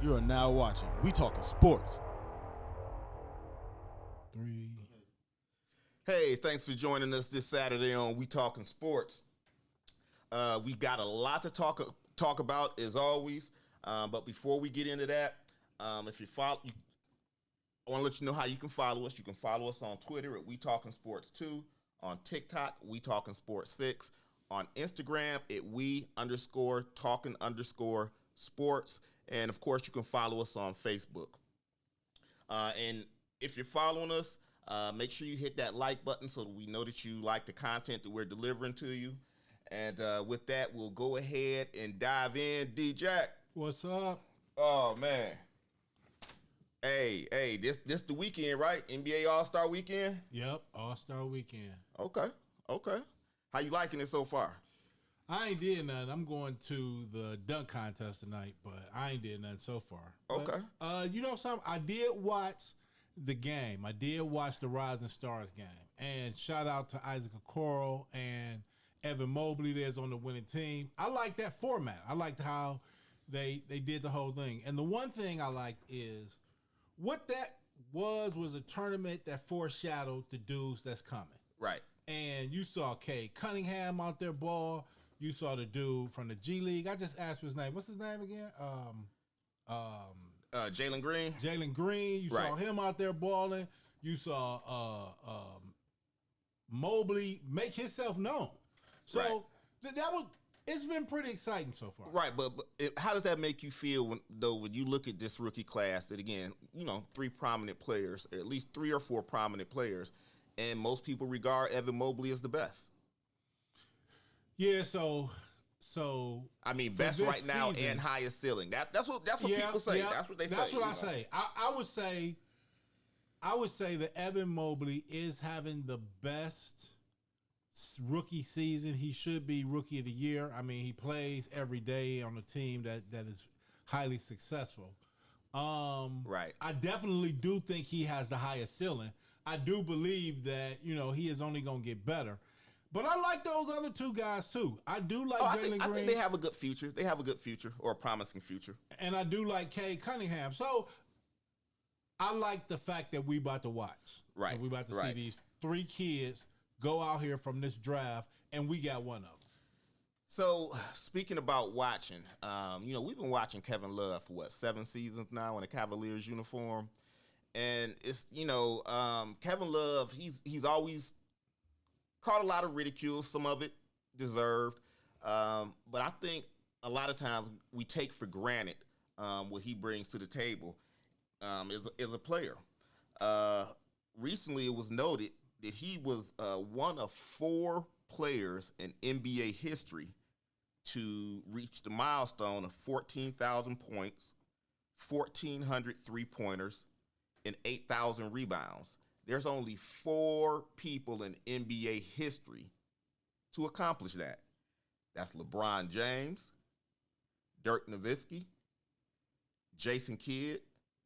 You are now watching We Talkin Sports. 3. Hey, thanks for joining us this Saturday on We Talkin Sports. We got a lot to talk about as always. But before we get into that, if you follow, I want to let you know how you can follow us. You can follow us on Twitter at We Talkin Sports 2, on TikTok We Talkin Sports 6, on Instagram at We_Talkin_Sports, and of course you can follow us on Facebook. And if you're following us, make sure you hit that like button so that we know that you like the content that we're delivering to you. And with that, we'll go ahead and dive in. D-Jack. What's up? Oh, man. Hey, this the weekend, right? NBA All-Star Weekend? Yep, All-Star Weekend. Okay. How you liking it so far? I ain't did nothing. I'm going to the dunk contest tonight, but I ain't did nothing so far. Okay. But, you know something? I did watch the game. I did watch the Rising Stars game. And shout out to Isaac Okoro and Evan Mobley there's on the winning team. I like that format. I liked how they did the whole thing. And the one thing I liked is what that was a tournament that foreshadowed the dudes that's coming. Right. And you saw Cade Cunningham out there ball. You saw the dude from the G League. I just asked his name. What's his name again? Jalen Green. Jalen Green. You saw him out there balling. You saw Mobley make himself known. So it's been pretty exciting so far. Right, but how does that make you feel when you look at this rookie class that, again, three prominent players, or at least 3 or 4 prominent players, and most people regard Evan Mobley as the best? Yeah, so I mean, best right now season, and highest ceiling. That's what people say. Yeah, that's what they say. That's what I say. I would say that Evan Mobley is having the best rookie season. He should be rookie of the year. I mean, he plays every day on a team that is highly successful. Right. I definitely do think he has the highest ceiling. I do believe that, he is only going to get better. But I like those other 2 guys, too. I do like Jalen Green. I think they have a good future. They have a good future, or a promising future. And I do like Cade Cunningham. So I like the fact that we about to watch. Right. And we about to see these 3 kids go out here from this draft, and we got one of them. So speaking about watching, we've been watching Kevin Love for 7 seasons now in a Cavaliers uniform. And it's, Kevin Love, he's always caught a lot of ridicule, some of it deserved. But I think a lot of times we take for granted what he brings to the table as a player. Recently, it was noted that he was one of 4 players in NBA history to reach the milestone of 14,000 points, 1,400 three-pointers, and 8,000 rebounds. There's only 4 people in NBA history to accomplish that. That's LeBron James, Dirk Nowitzki, Jason Kidd,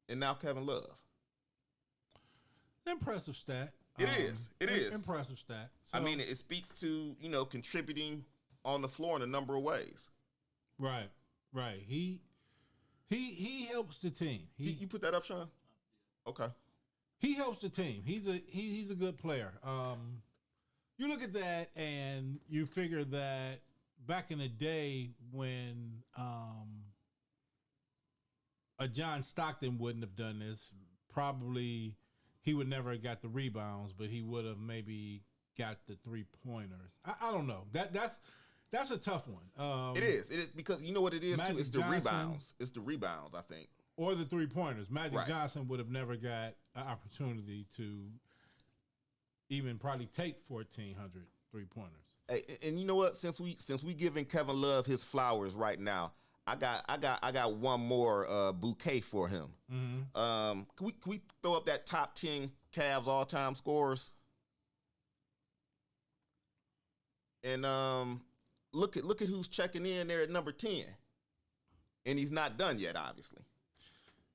and now Kevin Love. Impressive stat. It is. Impressive stat. So, I mean, it speaks to, contributing on the floor in a number of ways. Right. He helps the team. You put that up, Sean? Okay. He helps the team. He's a good player. You look at that and you figure that back in the day when a John Stockton wouldn't have done this, probably he would never have got the rebounds, but he would have maybe got the 3-pointers. I don't know. That's a tough one. It is because you know what it is Magic too. It's the Johnson, rebounds. It's the rebounds, I think. Or the 3-pointers. Magic Johnson would have never got an opportunity to even probably take 1,400 3-pointers. Hey, and you know what? Since we giving Kevin Love his flowers right now, I got one more bouquet for him. Mm-hmm. Can we throw up that top 10 Cavs all-time scorers? And look at who's checking in there at number 10. And he's not done yet, obviously.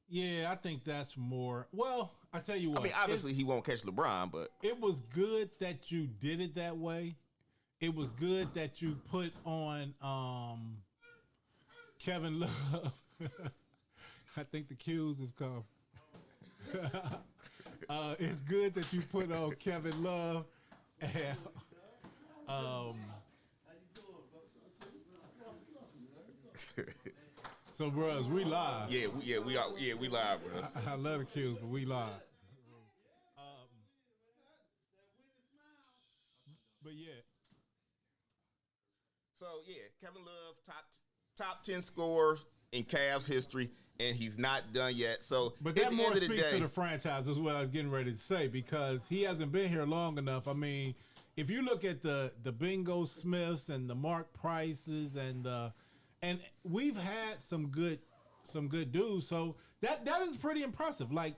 Yeah, I think that's more. Well, I tell you what. I mean, obviously he won't catch LeBron, but it was good that you did it that way. It was good that you put on Kevin Love I think the cues have come. It's good that you put on Kevin Love. And, so, bros, we live. We live, bros. I love the cues, but we live. But yeah. So Kevin Love, top 10 scorer in Cavs history, and he's not done yet. So, but that more speaks to the franchise, is what I was getting ready to say, because he hasn't been here long enough. I mean, if you look at the Bingo Smiths and the Mark Prices and we've had some good dudes, so that is pretty impressive. Like,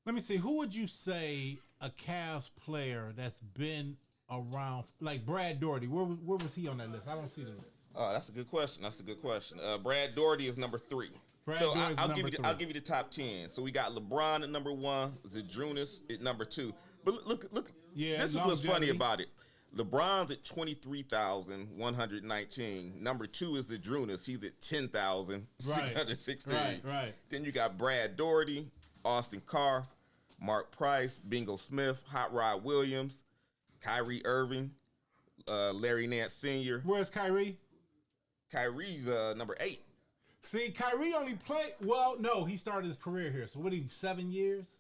let me see, who would you say a Cavs player that's been around, like Brad Daugherty? Where was he on that list? I don't see the list. Oh, that's a good question. Brad Daugherty is number 3. I'll give you the top 10. So we got LeBron at number 1, Zydrunas at number 2. But look. Yeah, this is what's funny about it. LeBron's at 23,119. Number 2 is Zydrunas. He's at 10,616. Right. Then you got Brad Daugherty, Austin Carr, Mark Price, Bingo Smith, Hot Rod Williams, Kyrie Irving, Larry Nance Sr. Where's Kyrie? Kyrie's number 8. See, Kyrie only played, well, no, he started his career here. So what, 7 years?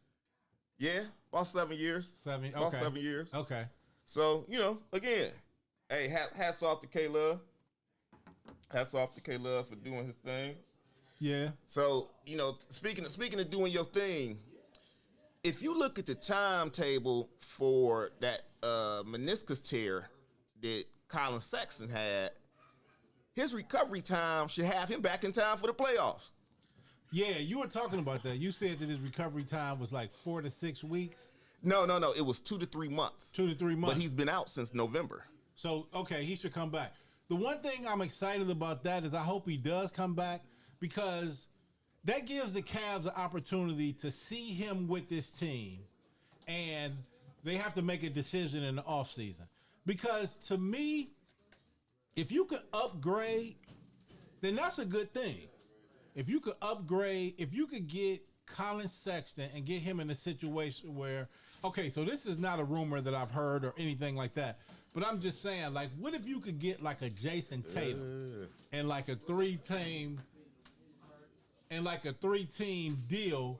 Yeah, about 7 years. About 7 years. Okay. So, again, hey, hats off to K-Love. Hats off to K-Love for doing his thing. Yeah. So, speaking of doing your thing, if you look at the timetable for that meniscus tear that Colin Sexton had, his recovery time should have him back in time for the playoffs. Yeah, you were talking about that. You said that his recovery time was like 4 to 6 weeks. No. It was 2 to 3 months. 2 to 3 months. But he's been out since November. So, okay, he should come back. The one thing I'm excited about that is I hope he does come back, because that gives the Cavs an opportunity to see him with this team, and they have to make a decision in the offseason. Because to me, if you could upgrade, then that's a good thing. If you could upgrade, if you could get Colin Sexton and get him in a situation where, okay, so this is not a rumor that I've heard or anything like that, but I'm just saying, like, what if you could get like a Jason Tatum and like a three-team deal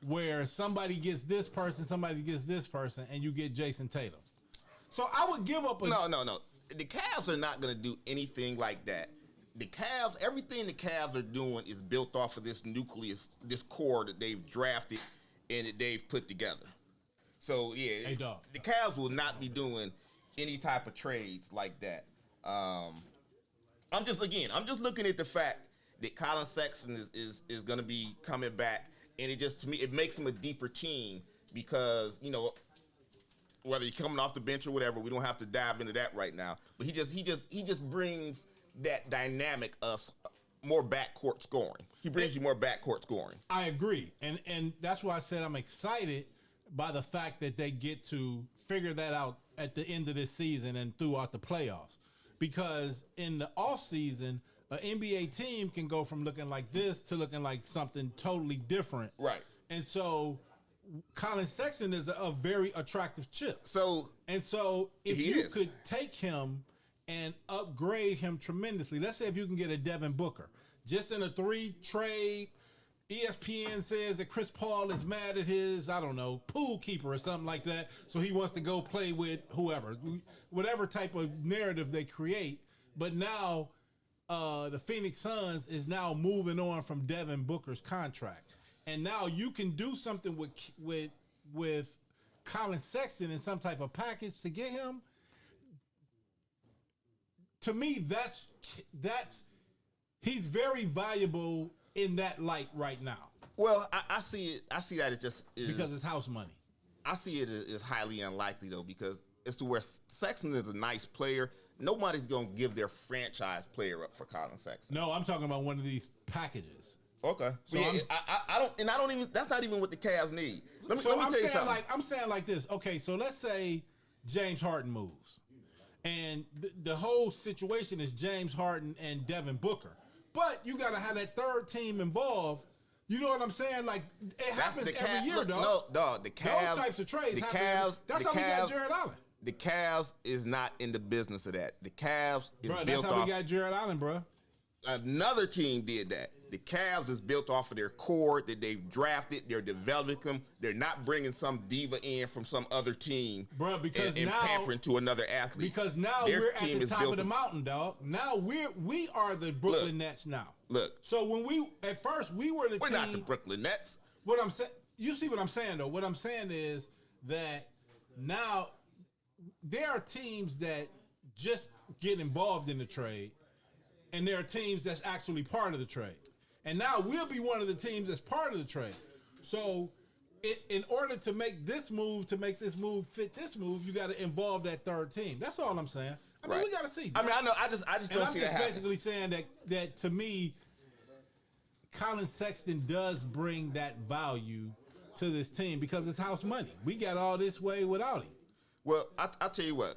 where somebody gets this person, and you get Jason Tatum. So I would give up No. The Cavs are not going to do anything like that. The Cavs, everything the Cavs are doing is built off of this nucleus, this core that they've drafted and that they've put together. So, yeah, hey, dog, the Cavs will not be doing any type of trades like that. I'm just looking at the fact that Colin Sexton is going to be coming back, and to me, it makes him a deeper team because, whether he's coming off the bench or whatever, we don't have to dive into that right now. But he just brings that dynamic of more backcourt scoring. He brings you more backcourt scoring. I agree. And that's why I said I'm excited by the fact that they get to figure that out at the end of this season and throughout the playoffs. Because in the offseason, an NBA team can go from looking like this to looking like something totally different. Right. And so Colin Sexton is a very attractive chip. So if you could take him and upgrade him tremendously, let's say if you can get a Devin Booker, just in a 3 trade, ESPN says that Chris Paul is mad at his, pool keeper or something like that, so he wants to go play with whoever, whatever type of narrative they create. But now the Phoenix Suns is now moving on from Devin Booker's contract. And now you can do something with Colin Sexton in some type of package to get him. To me, that's he's very valuable in that light right now. Well, I see it. I see that because it's house money. I see it as highly unlikely though, because it's to where Sexton is a nice player. Nobody's gonna give their franchise player up for Colin Sexton. No, I'm talking about one of these packages. Okay. So I don't even. That's not even what the Cavs need. Let me tell you something. I'm saying like this. Okay, so let's say James Harden moves, and the whole situation is James Harden and Devin Booker. But you got to have that third team involved. You know what I'm saying? Like, it happens every year, dog. No, dog. The Cavs. Those types of trades the happen. Cavs. That's the how we Cavs, got Jared Allen. The Cavs is not in the business of that. The Cavs is Bro, built that's how off. we got Jared Allen, bro. Another team did that. The Cavs is built off of their core that they've drafted. They're developing them. They're not bringing some diva in from some other team, bro. Because and now pampering to another athlete. Because now Their we're at team the is top built of the mountain, dog. Now we are the Brooklyn Nets now. Look. So when we at first we were the We're team. not the Brooklyn Nets. What I'm saying, you see what I'm saying though. What I'm saying is that now there are teams that just get involved in the trade, and there are teams that's actually part of the trade. And now we'll be one of the teams that's part of the trade. So in order to make this move fit this move, you got to involve that third team. That's all I'm saying. I mean, we got to see. I mean, I know. I just don't see that happen. Basically saying that to me, Colin Sexton does bring that value to this team because it's house money. We got all this way without him. Well, I'll tell you what.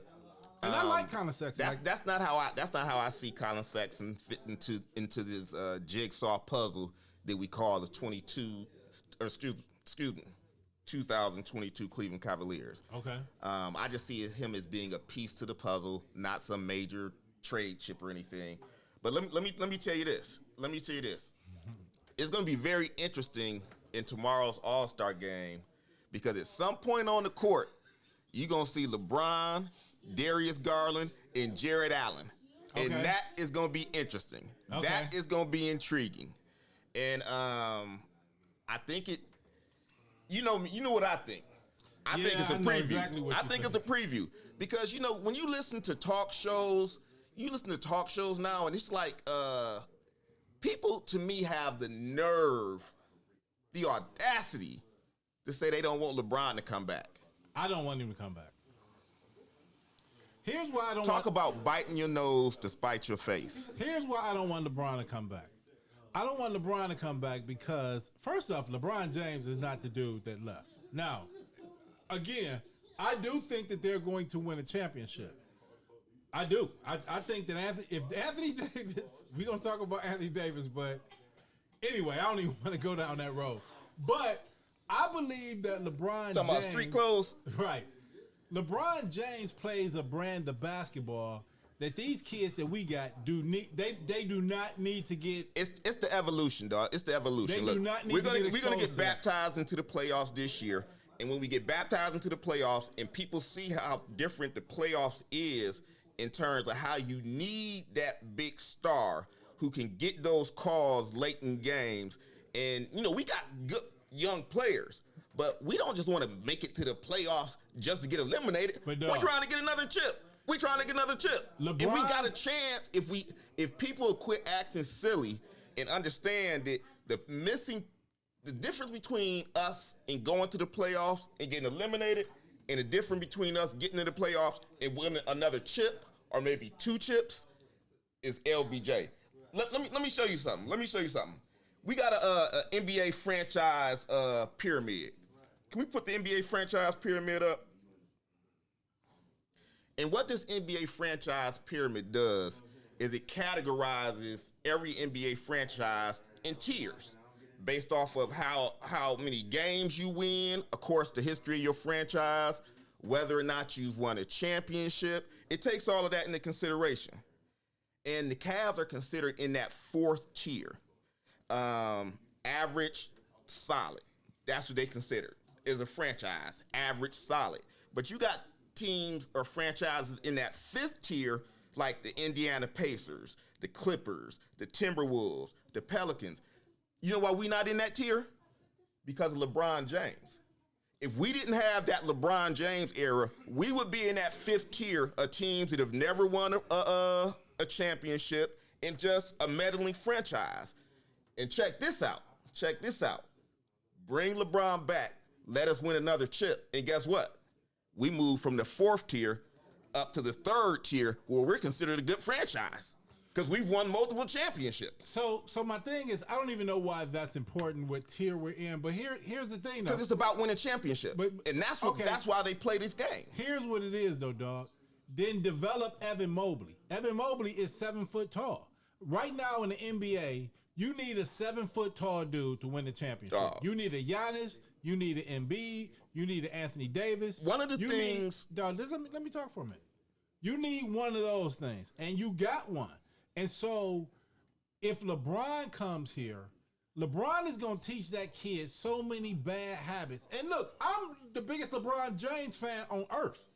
And I like Colin Sexton. That's not how I see Colin Sexton fit into this jigsaw puzzle that we call the 2022 Cleveland Cavaliers. Okay. I just see him as being a piece to the puzzle, not some major trade chip or anything. But let me tell you this. It's going to be very interesting in tomorrow's All-Star game because at some point on the court, you're going to see LeBron, Darius Garland, and Jared Allen. Okay. And that is going to be interesting. Okay. That is going to be intriguing. And I think it, you know what I think. I think it's a preview. Exactly I think it's a preview. Because, when you listen to talk shows, now, and it's like people, to me, have the nerve, the audacity to say they don't want LeBron to come back. I don't want him to come back. Here's why I don't Talk about biting your nose to spite your face. Here's why I don't want LeBron to come back. I don't want LeBron to come back because, first off, LeBron James is not the dude that left. Now, again, I do think that they're going to win a championship. I do. I think that if Anthony Davis, we're going to talk about Anthony Davis, but anyway, I don't even want to go down that road. But I believe that LeBron James... Talking about street clothes? Right. LeBron James plays a brand of basketball that these kids that we got do not need to get. It's the evolution, dog. It's the evolution. Do not need we're gonna get to baptized into the playoffs this year, and when we get baptized into the playoffs, and people see how different the playoffs is in terms of how you need that big star who can get those calls late in games, and we got good young players. But we don't just want to make it to the playoffs just to get eliminated. We're trying to get another chip. LeBron, and we got a chance if people quit acting silly and understand that the difference between us and going to the playoffs and getting eliminated and the difference between us getting to the playoffs and winning another chip or maybe two chips is LBJ. Let me show you something. We got a NBA franchise pyramid. Can we put the NBA franchise pyramid up? And what this NBA franchise pyramid does is it categorizes every NBA franchise in tiers based off of how many games you win, of course, the history of your franchise, whether or not you've won a championship. It takes all of that into consideration. And the Cavs are considered in that fourth tier. Average, solid. That's what they consider as a franchise, average, solid. But you got teams or franchises in that fifth tier, like the Indiana Pacers, the Clippers, the Timberwolves, the Pelicans. You know why we not in that tier? Because of LeBron James. If we didn't have that LeBron James era, we would be in that fifth tier of teams that have never won a championship and just a meddling franchise. And check this out. Bring LeBron back. Let us win another chip. And guess what? We move from the fourth tier up to the third tier where we're considered a good franchise because we've won multiple championships. So my thing is, I don't even know why that's important what tier we're in. But here's the thing, though. Because it's about winning championships. And that's why they play this game. Here's what it is, though, dog. Then develop Evan Mobley. Evan Mobley is 7 foot tall. Right now in the NBA, you need a 7-foot tall dude to win the championship. Oh. You need a Giannis. You need an Embiid. You need an Anthony Davis. One of the things. Dog, let me talk for a minute. You need one of those things, and you got one. And so, if LeBron comes here, LeBron is going to teach that kid so many bad habits. And look, I'm the biggest LeBron James fan on earth.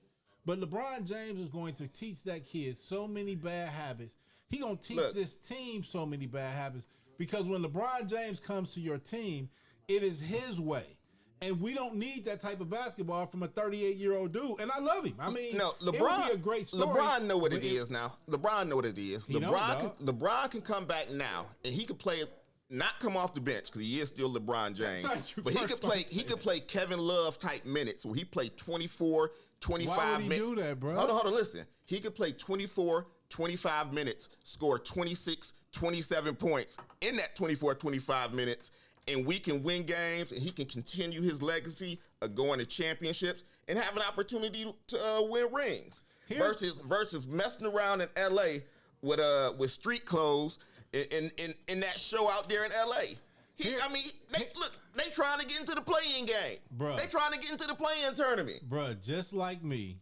But LeBron James is going to teach that kid so many bad habits. He's going to teach this team so many bad habits. Because when LeBron James comes to your team, it is his way. And we don't need that type of basketball from a 38-year-old dude. And I love him. I mean, no, LeBron, it would be a great story. LeBron know what it is now. LeBron know what it is. LeBron LeBron can come back now, and he could play, not come off the bench because he is still LeBron James. But he could play Kevin Love type minutes where he played 24, 25 minutes. Why would he do that, bro? Hold on, listen. He could play 24, 25 minutes, score 26, 27 points in that 24, 25 minutes, and we can win games, and he can continue his legacy of going to championships and have an opportunity to win rings. Versus messing around in L.A. with street clothes in that show out there in L.A. They trying to get into the play-in game. Bruh. They trying to get into the play-in tournament. Bruh, just like me,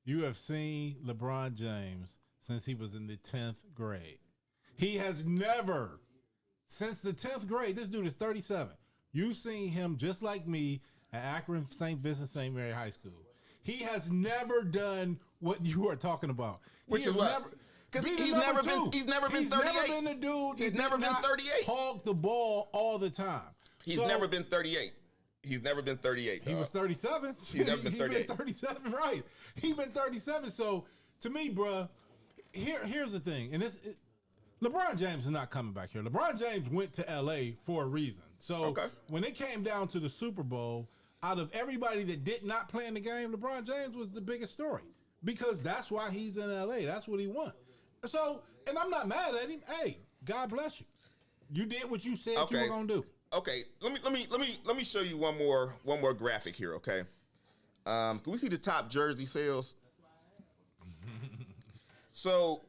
you have seen LeBron James since he was in the 10th grade. He has never, since the 10th grade, this dude is 37. You've seen him just like me at Akron St. Vincent St. Mary High School. He has never done what you are talking about. Which is what? Because he's never been 38. He's never been a dude. He's never been 38. Hog the ball all the time. He's never been 38. He's never been 38. He was 37. He's never been 38. He been 37, right? He been 37. So to me, bruh, here's the thing, and LeBron James is not coming back here. LeBron James went to LA for a reason. So when it came down to the Super Bowl, out of everybody that did not play in the game, LeBron James was the biggest story because that's why he's in LA. That's what he won. So, and I'm not mad at him. Hey, God bless you. You did what you said you were gonna do. Okay, let me show you one more graphic here. Okay, can we see the top jersey sales? So,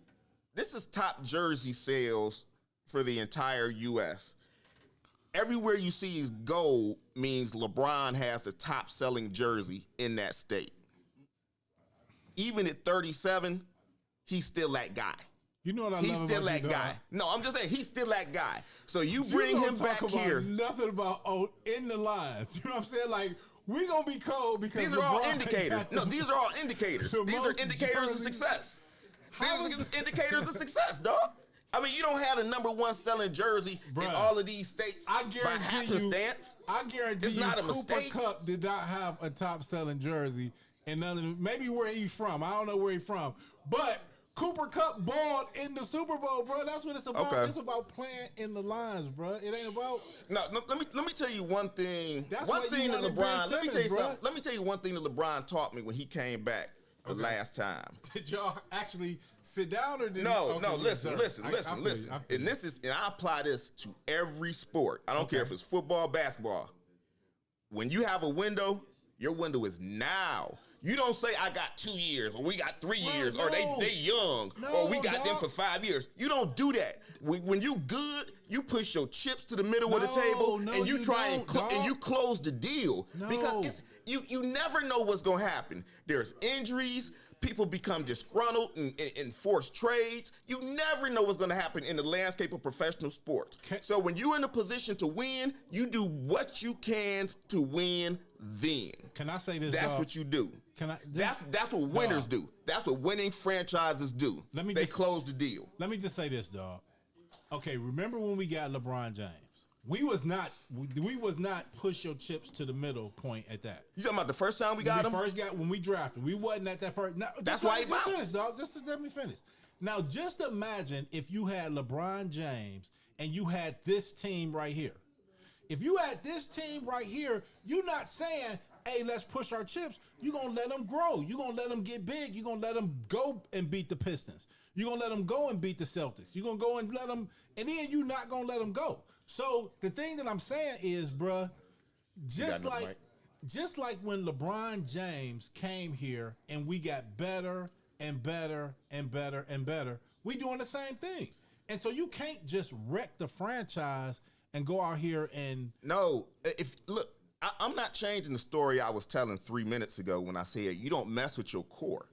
this is top jersey sales for the entire U.S. Everywhere you see is gold means LeBron has the top selling jersey in that state. Even at 37, he's still that guy. You know what I he's love still about that guy. No, I'm just saying he's still that guy. So you bring him back here. Nothing about in the lines. You know what I'm saying? Like we gonna be cold because these are all indicators. No, these are all indicators. These are indicators of success. These are indicators of success, dog. I mean, you don't have the number one selling jersey in all of these states by happenstance. I guarantee it's not a mistake. Cooper Kupp did not have a top selling jersey in none of them. Maybe where he's from. I don't know where he's from, but Cooper Kupp balled in the Super Bowl, bro. That's what it's about. Okay. It's about playing in the lines, bro. It ain't about. No, let me tell you one thing. That's one thing that LeBron. Let me tell you something. Let me tell you one thing that LeBron taught me when he came back the last time. Did y'all actually sit down or did no? Listen. And I apply this to every sport. I don't care if it's football, basketball. When you have a window, your window is now. You don't say I got 2 years or we got 3 years or they young or we got them for 5 years. You don't do that. When you good, you push your chips to the middle of the table and you try and you close the deal because you never know what's gonna happen. There's injuries. People become disgruntled and force trades. You never know what's going to happen in the landscape of professional sports. So when you're in a position to win, you do what you can to win then. Can I say this, That's dog? what you do. That's what winners do. That's what winning franchises do. They close the deal. Let me just say this, dog. Okay, remember when we got LeBron James? We was not push your chips to the middle point at that. You talking about the first time we got him? When we drafted. We wasn't at that first. Now, that's why he bounced. Finish, dog. Just let me finish. Now, just imagine if you had LeBron James and you had this team right here. If you had this team right here, you're not saying, hey, let's push our chips. You're going to let them grow. You're going to let them get big. You're going to let them go and beat the Pistons. You're going to let them go and beat the Celtics. You're going to go and let them, and then you're not going to let them go. So the thing that I'm saying is, bruh, just like when LeBron James came here and we got better and better and better and better, we doing the same thing. And so you can't just wreck the franchise and go out here and No, I'm not changing the story I was telling 3 minutes ago when I said you don't mess with your core.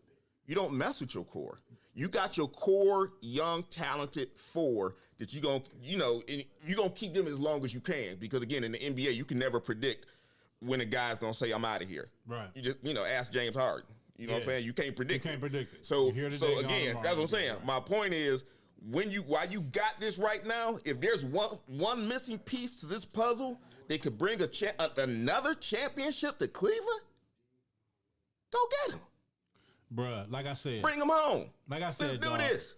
You don't mess with your core. You got your core, young, talented four that you're gonna keep them as long as you can. Because again, in the NBA, you can never predict when a guy's gonna say, I'm out of here. Right. You just, ask James Harden. You know what I'm saying? You can't predict it. You can't predict it. So again, that's what I'm saying. Right. My point is, while you got this right now, if there's one missing piece to this puzzle that could bring another championship to Cleveland, go get him. Bruh, like I said. Bring him home. Like I said, let's do this.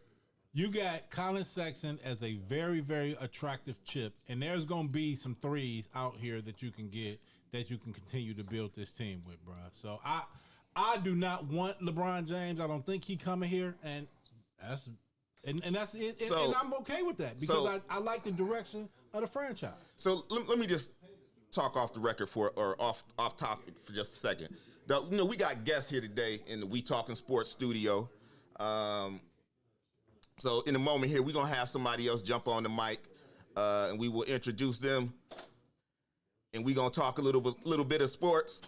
You got Colin Sexton as a very, very attractive chip, and there's going to be some threes out here that you can get that you can continue to build this team with, bruh. So I do not want LeBron James. I don't think he coming here, and that's it. And I'm okay with that because I like the direction of the franchise. So let me just talk off the record off topic for just a second. We got guests here today in the We Talkin Sports studio. So in a moment here, we're going to have somebody else jump on the mic, and we will introduce them. And we're going to talk a little bit of sports.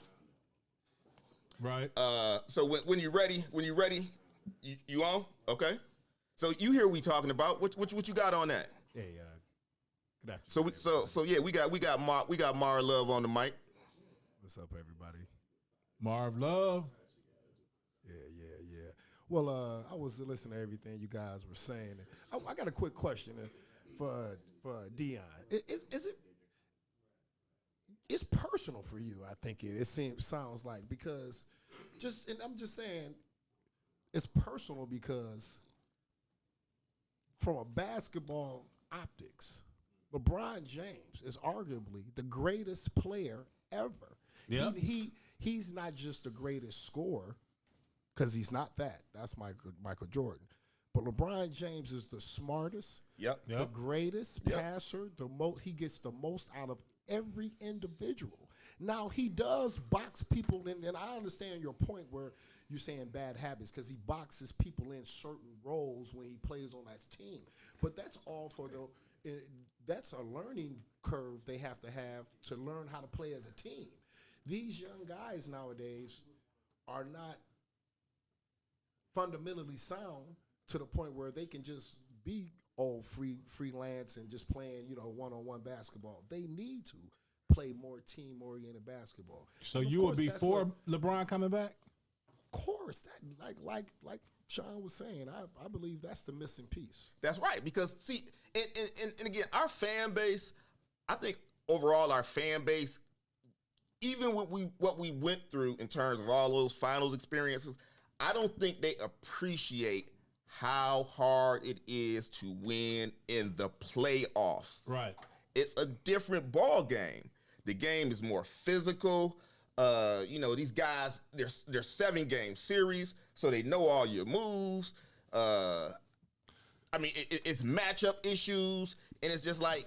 Right. So when you're ready, you on? Okay. So you hear we talking about. What you got on that? Hey, good afternoon. So we got Mar Love on the mic. What's up, everybody? Marv Love. Yeah. Well, I was listening to everything you guys were saying. I got a quick question for Dion. It's personal for you, I think sounds like, because I'm just saying it's personal because from a basketball optics, LeBron James is arguably the greatest player ever. Yeah. He's not just the greatest scorer, because he's not that. That's Michael Jordan. But LeBron James is the smartest, the greatest passer, he gets the most out of every individual. Now, he does box people in, and I understand your point where you're saying bad habits, because he boxes people in certain roles when he plays on that team. But that's all that's a learning curve they have to learn how to play as a team. These young guys nowadays are not fundamentally sound to the point where they can just be all freelance and just playing, one-on-one basketball. They need to play more team-oriented basketball. So you would be for LeBron coming back? Of course, that like Sean was saying, I believe that's the missing piece. That's right, because see, and again, our fan base, I think overall our fan base, even what we went through in terms of all those finals experiences, I don't think they appreciate how hard it is to win in the playoffs. Right. It's a different ball game. The game is more physical. These guys, they're 7-game series, so they know all your moves. It's matchup issues, and it's just like,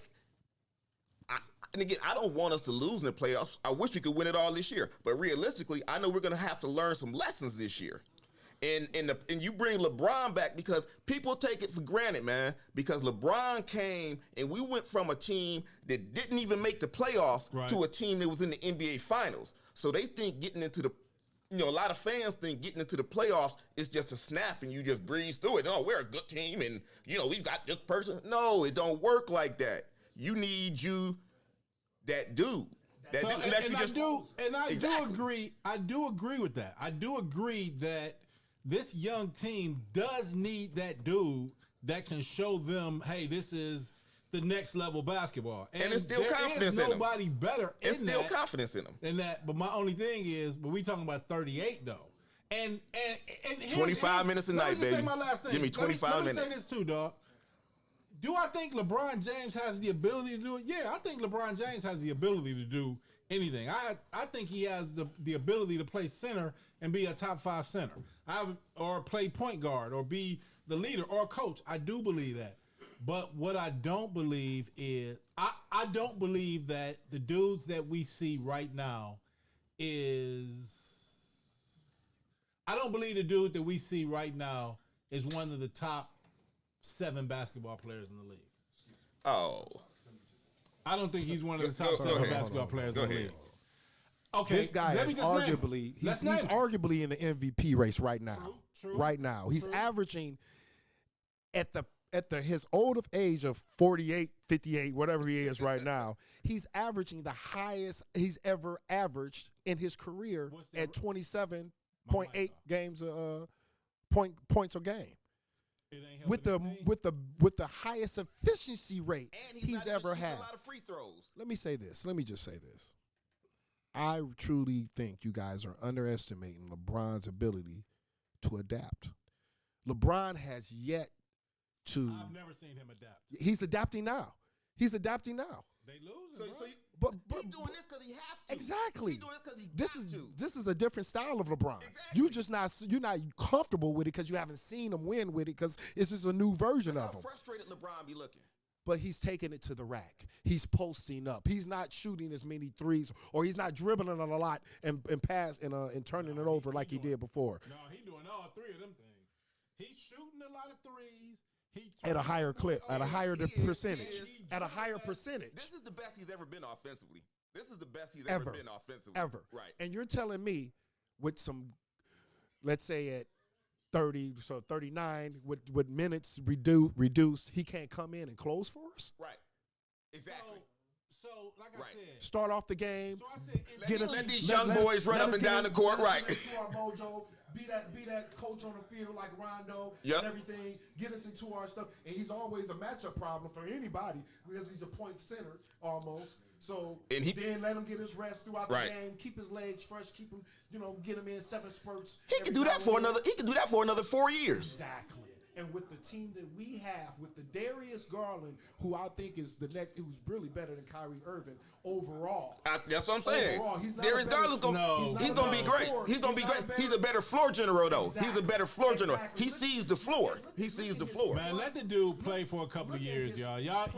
and again, I don't want us to lose in the playoffs. I wish we could win it all this year, but realistically, I know we're going to have to learn some lessons this year. And you bring LeBron back because people take it for granted, man, because LeBron came and we went from a team that didn't even make the playoffs to a team that was in the NBA Finals. So they think getting into the, a lot of fans think getting into the playoffs is just a snap and you just breeze through it. Oh, we're a good team and, we've got this person. No, it don't work like that. You need that dude. I do agree. I do agree with that. I do agree that this young team does need that dude that can show them, hey, this is the next level baskiball. And it's still confidence in them. Nobody better in that. It's still confidence in them. In that, but my only thing is, we talking about 38 though. And 25 minutes a night, baby. Say my last thing. Give me 25 minutes. Let me say this too, dog. Do I think LeBron James has the ability to do it? Yeah, I think LeBron James has the ability to do anything. I think he has the ability to play center and be a top 5 center. Or play point guard or be the leader or coach. I do believe that. But what I don't believe is I don't believe that the dudes that we see right now I don't believe the dude that we see right now is one of the top 7 basketball players in the league. Oh. I don't think he's one of the top 7 basketball players in the league. Okay, this guy is arguably he's arguably in the MVP race right now. True. Right now, he's averaging at his old age of 48, 58, whatever he is right now. He's averaging the highest he's ever averaged in his career at 27.8 games points a game. With the highest efficiency rate he's ever had. A lot of free throws. Let me say this. Let me just say this. I truly think you guys are underestimating LeBron's ability to adapt. LeBron has yet to. I've never seen him adapt. He's adapting now. They losing, but he's doing this because he has to. Exactly. He's doing this because he has to. This is a different style of LeBron. Exactly. You're not comfortable with it because you haven't seen him win with it because this is a new version of him. How frustrated LeBron be looking. But he's taking it to the rack. He's posting up. He's not shooting as many threes, or he's not dribbling a lot and turning it over like he did before. No, he's doing all 3 of them things. He's shooting a lot of threes. At a higher clip, at a higher percentage. At a higher percentage. This is the best he's ever been offensively. This is the best he's ever been offensively. Ever. Right. And you're telling me with some, let's say at 30, so 39, with minutes reduced, he can't come in and close for us? Right. Exactly. So like I said, start off the game. So I said, let these young boys run up and down the court, right? Our mojo, be that coach on the field like Rondo and everything. Get us into our stuff, and he's always a matchup problem for anybody because he's a point center almost. So then let him get his rest throughout the game, keep his legs fresh, keep him, get him in 7 spurts. He can do that for another 4 years. Exactly. And with the team that we have, with the Darius Garland, who I think is who's really better than Kyrie Irving overall. That's what I'm saying. Overall, Darius Garland's he's gonna be great. He's gonna be great. He's a better floor general though. Exactly. He's a better floor general. He sees the floor. He sees the floor. Man, let the dude play for a couple of years, y'all. Y'all,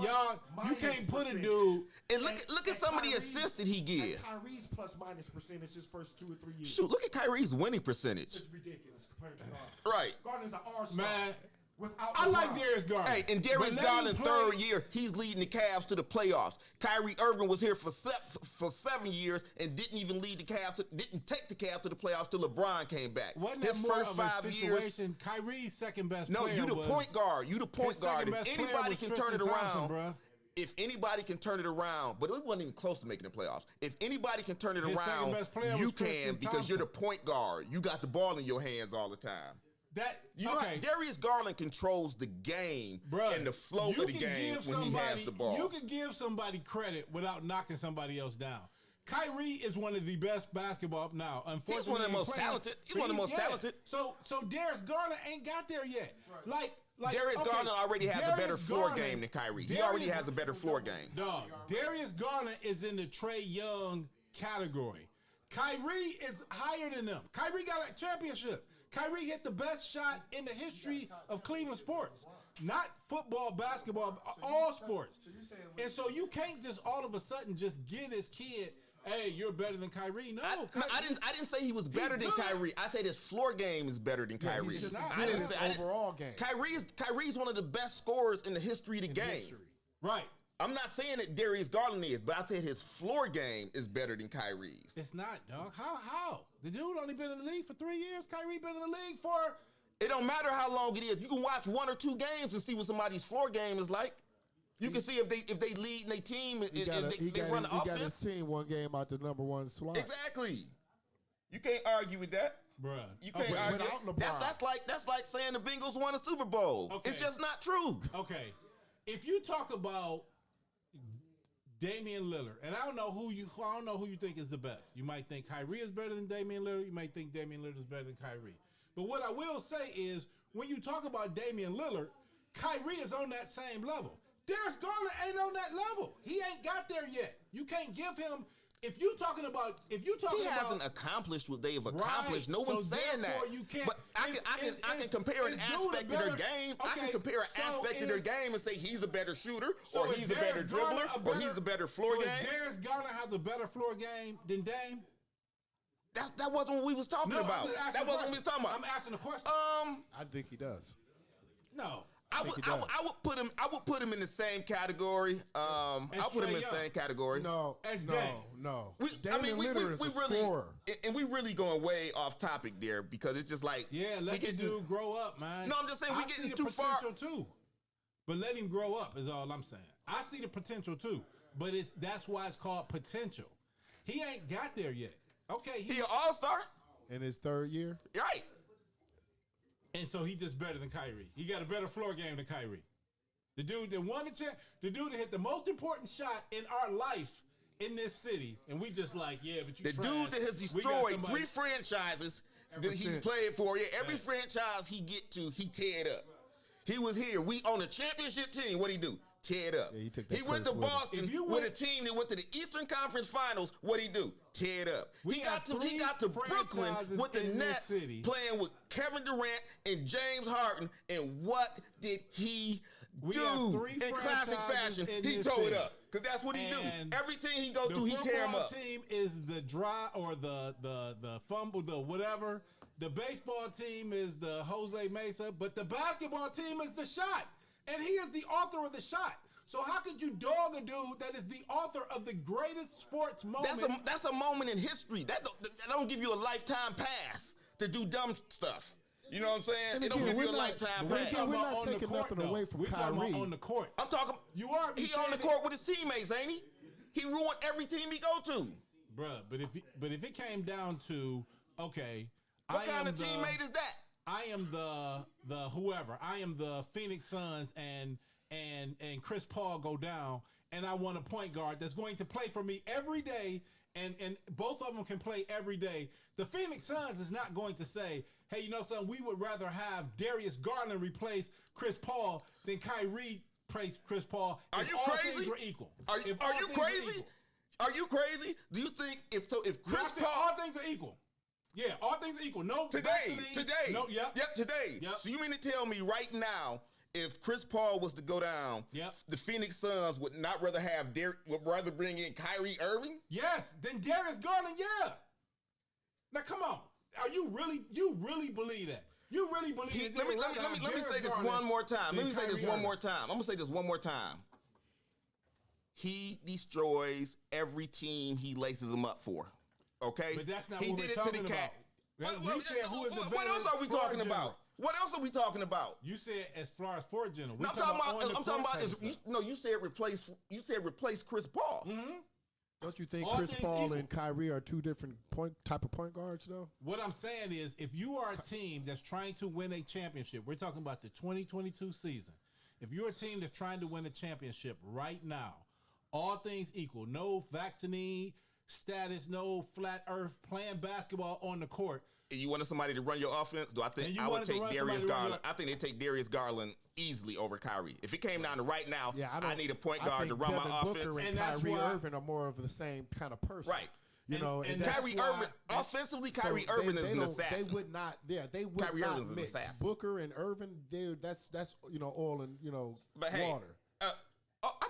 you can't put a dude. And look at some of the assists that he gives. Kyrie's plus minus percentage his first 2 or 3 years. Shoot, look at Kyrie's winning percentage. It's ridiculous compared to Garland. Right. Garland's an R-star. Man. Without I like Darius Garland. Hey, and Darius Garland, 3rd year, he's leading the Cavs to the playoffs. Kyrie Irving was here for 7 years and didn't even lead the Cavs. Didn't take the Cavs to the playoffs till LeBron came back. Wasn't that more of a situation? Kyrie's second best player. No, you the point guard. You the point guard. If anybody can turn it around, if anybody can turn it around, but it wasn't even close to making the playoffs. If anybody can turn it around, you can because you're the point guard. You got the ball in your hands all the time. Darius Garland controls the game and the flow of the game when he has the ball. You can give somebody credit without knocking somebody else down. Kyrie is one of the best basketball now. Unfortunately, he's one of the most talented. He's one of the most talented. So Darius Garland ain't got there yet. Like Darius Garland already has a better floor game than Kyrie. He already has a better floor game. Dog, Darius Garland is in the Trae Young category. Kyrie is higher than them. Kyrie got a championship. Kyrie hit the best shot in the history of Cleveland sports. Not football, basketball, all sports. And so you can't just all of a sudden just give this kid, hey, you're better than Kyrie. No, I didn't say he was better than Kyrie. I said his floor game is better than Kyrie. I didn't say overall game. Kyrie's one of the best scorers in the history of the game. Right. I'm not saying that Darius Garland is, but I said his floor game is better than Kyrie's. It's not, dog. How? The dude only been in the league for 3 years. Kyrie been in the league for... It don't matter how long it is. You can watch 1 or 2 games and see what somebody's floor game is like. You can see if they lead in their team and they run the offense. He got his team 1 game out the number 1 slot. Exactly. You can't argue with that. Bruh. You can't argue. That's like saying the Bengals won a Super Bowl. Okay. It's just not true. Okay. If you talk about Damian Lillard, and I don't know who you think is the best. You might think Kyrie is better than Damian Lillard. You might think Damian Lillard is better than Kyrie. But what I will say is, when you talk about Damian Lillard, Kyrie is on that same level. Darius Garland ain't on that level. He ain't got there yet. You can't give him. If you talking about, he hasn't accomplished what they've accomplished. No one's saying that. You can't. But I can compare an aspect of their game. I can compare an aspect of their game and say he's a better shooter, or he's a better dribbler, or he's a better floor game. Darius Garland has a better floor game than Dame. That wasn't what we was talking about. That wasn't what we was talking about. I'm asking a question. I think he does. No. I would put him in the same category. I put him in the same category. No. Damian Lillard is a scorer. And we really going way off topic there because it's just like let the dude grow up, man. No, I'm just saying we getting too far. Too. But let him grow up is all I'm saying. I see the potential too, but that's why it's called potential. He ain't got there yet. Okay, he an all-star in his third year, right? And so he just better than Kyrie. He got a better floor game than Kyrie. The dude that won the dude that hit the most important shot in our life in this city, and we just like, but you. The dude that has destroyed 3 franchises that he's played for. Yeah, every franchise he get to, he tear it up. He was here. We on a championship team. What'd he do? Tear it up. Yeah, he went to Boston with a team that went to the Eastern Conference Finals. What'd he do? Tear it up. He got to Brooklyn with the Nets playing with Kevin Durant and James Harden. And what did he do in classic fashion? He tore it up. Because that's what he do. Every team he go to, he tear him up. The football team is the dry or the fumble, the whatever. The baseball team is the Jose Mesa. But the basketball team is the shot. And he is the author of the shot. So how could you dog a dude that is the author of the greatest sports moment? That's a moment in history. That don't give you a lifetime pass to do dumb stuff. You know what I'm saying? It don't give you a lifetime pass. We're not taking nothing away from Kyrie. We're talking on the court. I'm talking. You are. He on the court with his teammates, ain't he? He ruined every team he go to. Bruh, but if it came down to what kind of teammate is that? I am the whoever. I am the Phoenix Suns and Chris Paul go down and I want a point guard that's going to play for me every day and both of them can play every day. The Phoenix Suns is not going to say, hey, you know something, we would rather have Darius Garland replace Chris Paul than Kyrie replace Chris Paul. Are you crazy? Things were equal. Are you crazy? Are you crazy? Do you think if Chris Paul all things are equal? Yeah, all things are equal. No, today. No, yep, today. Yep. So you mean to tell me right now, if Chris Paul was to go down, the Phoenix Suns would rather bring in Kyrie Irving? Yes, then Darius Garland. Yeah. Now come on, you really believe that? You really believe? Let me say this one more time. I'm gonna say this one more time. He destroys every team he laces them up for. Okay, but that's not what we're talking about. What else are we talking about? What else are we talking about? You said as far as for general. I'm talking about. You said replace. You said replace Chris Paul. Mm-hmm. Don't you think Chris Paul and Kyrie are two different type of point guards, though? What I'm saying is, if you are a team that's trying to win a championship, we're talking about the 2022 season. If you're a team that's trying to win a championship right now, all things equal, no vaccine status, no flat earth, playing basketball on the court. And you wanted somebody to run your offense? I would take Darius Garland. I think they take Darius Garland easily over Kyrie. If it came down to right now, I need a point guard to run my offense. Booker and Kyrie Irving are more of the same kind of person. Right. And Kyrie Irving, offensively, Kyrie Irving is an assassin. They would not mix Booker and Irving. That's oil and water. I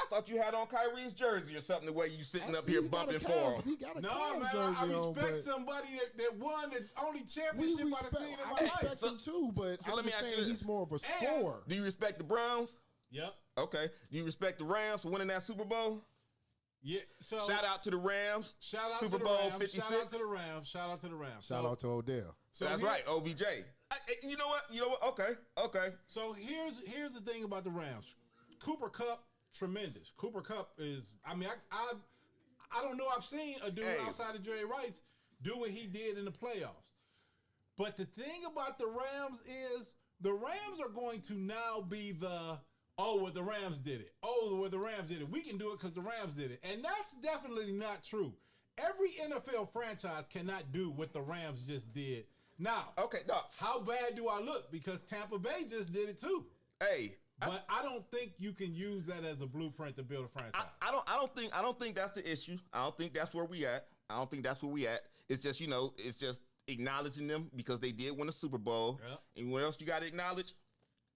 thought you had on Kyrie's jersey or something. The way you sitting up here bumping for him. He got a Cavs jersey I respect somebody that won the only championship I've seen in my life. I respect him too, but I'm just saying he's more of a scorer. Do you respect the Browns? Yep. Okay. Do you respect the Rams for winning that Super Bowl? Yeah. So shout out to the Rams. Shout out Super to the Bowl Rams. 56. Shout out to the Rams. Shout out to the Rams. Shout out to Odell. So that's right, OBJ. You know what? Okay. So here's the thing about the Rams. Cooper Kupp. Tremendous. Cooper Kupp is. I mean, I don't know. I've seen a dude outside of Jerry Rice do what he did in the playoffs. But the thing about the Rams is the Rams are going to now be the the Rams did it. The Rams did it. We can do it because the Rams did it, and that's definitely not true. Every NFL franchise cannot do what the Rams just did. Now, how bad do I look? Because Tampa Bay just did it too. But I don't think you can use that as a blueprint to build a franchise. I don't think that's the issue. I don't think that's where we at. It's just, it's just acknowledging them because they did win a Super Bowl. Yep. And what else you got to acknowledge?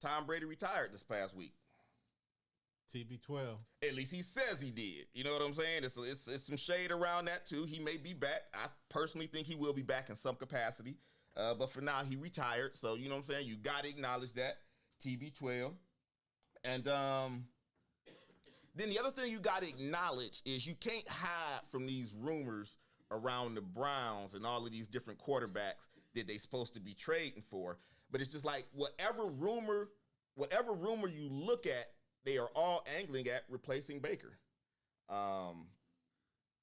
Tom Brady retired this past week. TB12. At least he says he did. You know what I'm saying? It's some shade around that too. He may be back. I personally think he will be back in some capacity. But for now, he retired. So, you know what I'm saying? You got to acknowledge that. TB12. And then the other thing you got to acknowledge is you can't hide from these rumors around the Browns and all of these different quarterbacks that they supposed to be trading for. But it's just like whatever rumor you look at, they are all angling at replacing Baker.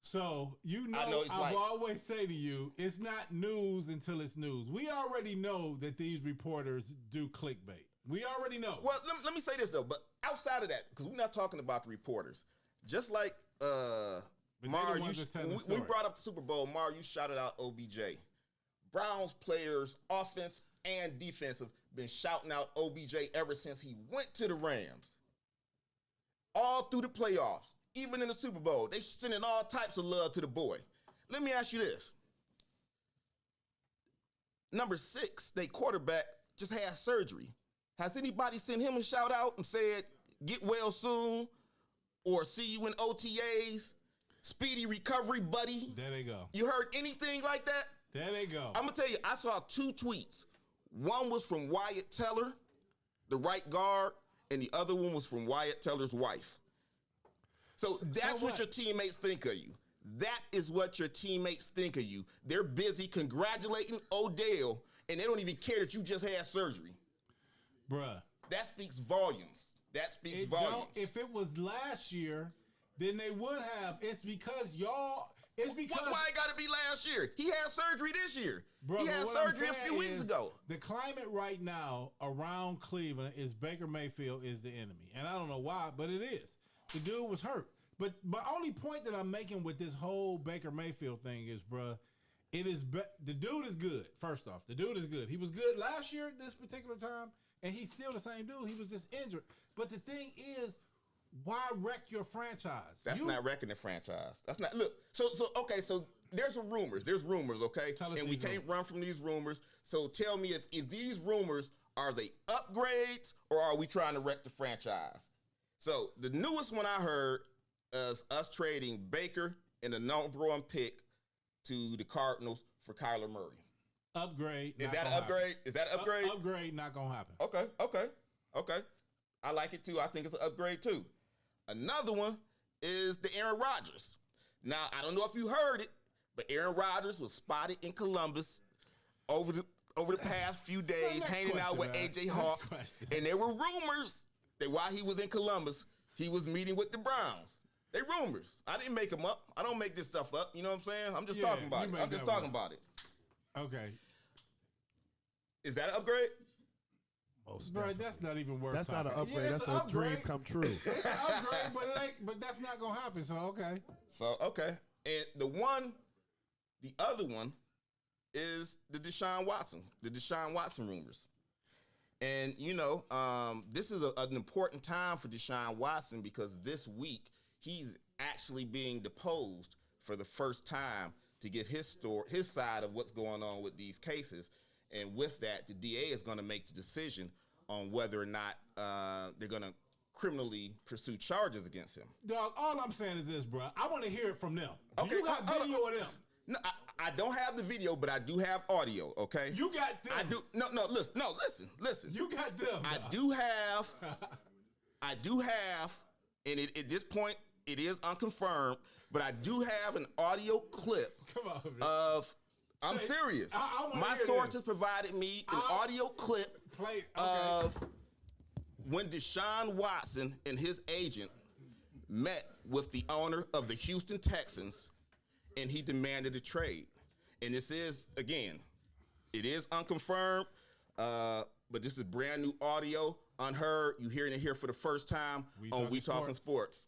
So, I've always say to you, it's not news until it's news. We already know that these reporters do clickbait. We already know. Well, let me say this, though. But outside of that, because we're not talking about the reporters. Just like Mar, we brought up the Super Bowl. Mar, you shouted out OBJ. Browns players, offense and defensive, been shouting out OBJ ever since he went to the Rams. All through the playoffs. Even in the Super Bowl, they sending all types of love to the boy. Let me ask you this. Number 6, they quarterback just had surgery. Has anybody sent him a shout out and said, get well soon, or see you in OTAs, speedy recovery, buddy? There they go. You heard anything like that? There they go. I'm going to tell you, I saw 2 tweets. One was from Wyatt Teller, the right guard, and the other one was from Wyatt Teller's wife. So that's what your teammates think of you. That is what your teammates think of you. They're busy congratulating Odell, and they don't even care that you just had surgery. Bruh. That speaks volumes. That speaks volumes. If it was last year, then they would have. It's because y'all. It's because why it got to be last year? He had surgery this year. Bro, he had surgery a few weeks ago. The climate right now around Cleveland is Baker Mayfield is the enemy, and I don't know why, but it is. The dude was hurt. But my only point that I'm making with this whole Baker Mayfield thing is, bruh, the dude is good. First off, the dude is good. He was good last year at this particular time, and he's still the same dude. He was just injured. But the thing is, why wreck your franchise? That's not wrecking the franchise. That's not. Look, so okay, so there's rumors. There's rumors, okay? And we can't run from these rumors. So tell me if these rumors, are they upgrades or are we trying to wreck the franchise? So the newest one I heard is us trading Baker and a #1 pick to the Cardinals for Kyler Murray. Upgrade. Is that an upgrade? Is that an upgrade? Upgrade not gonna happen. Okay. I like it too. I think it's an upgrade too. Another one is the Aaron Rodgers. Now, I don't know if you heard it, but Aaron Rodgers was spotted in Columbus over the past few days, hanging out with A.J. Hawk. And there were rumors that while he was in Columbus, he was meeting with the Browns. They rumors. I didn't make them up. I don't make this stuff up. You know what I'm saying? I'm just talking about it. I'm just talking about it. Okay. Is that an upgrade? Bro, that's not even worth. That's not an upgrade. That's a dream come true. It's an upgrade, but that's not gonna happen. So okay. And the other one is the Deshaun Watson rumors. And this is an important time for Deshaun Watson because this week he's actually being deposed for the first time to get his side of what's going on with these cases. And with that, the DA is going to make the decision on whether or not they're going to criminally pursue charges against him. Dog, all I'm saying is this, bro. I want to hear it from them. Okay, you got video of them. No, I don't have the video, but I do have audio, okay? You got them. I do. Listen. You got them. I do have, and at this point, it is unconfirmed, but I do have an audio clip of... I'm serious. My sources provided me an audio clip of when Deshaun Watson and his agent met with the owner of the Houston Texans, and he demanded a trade. And this is, again, it is unconfirmed, but this is brand new audio, unheard. You're hearing it here for the first time on We Talkin Sports.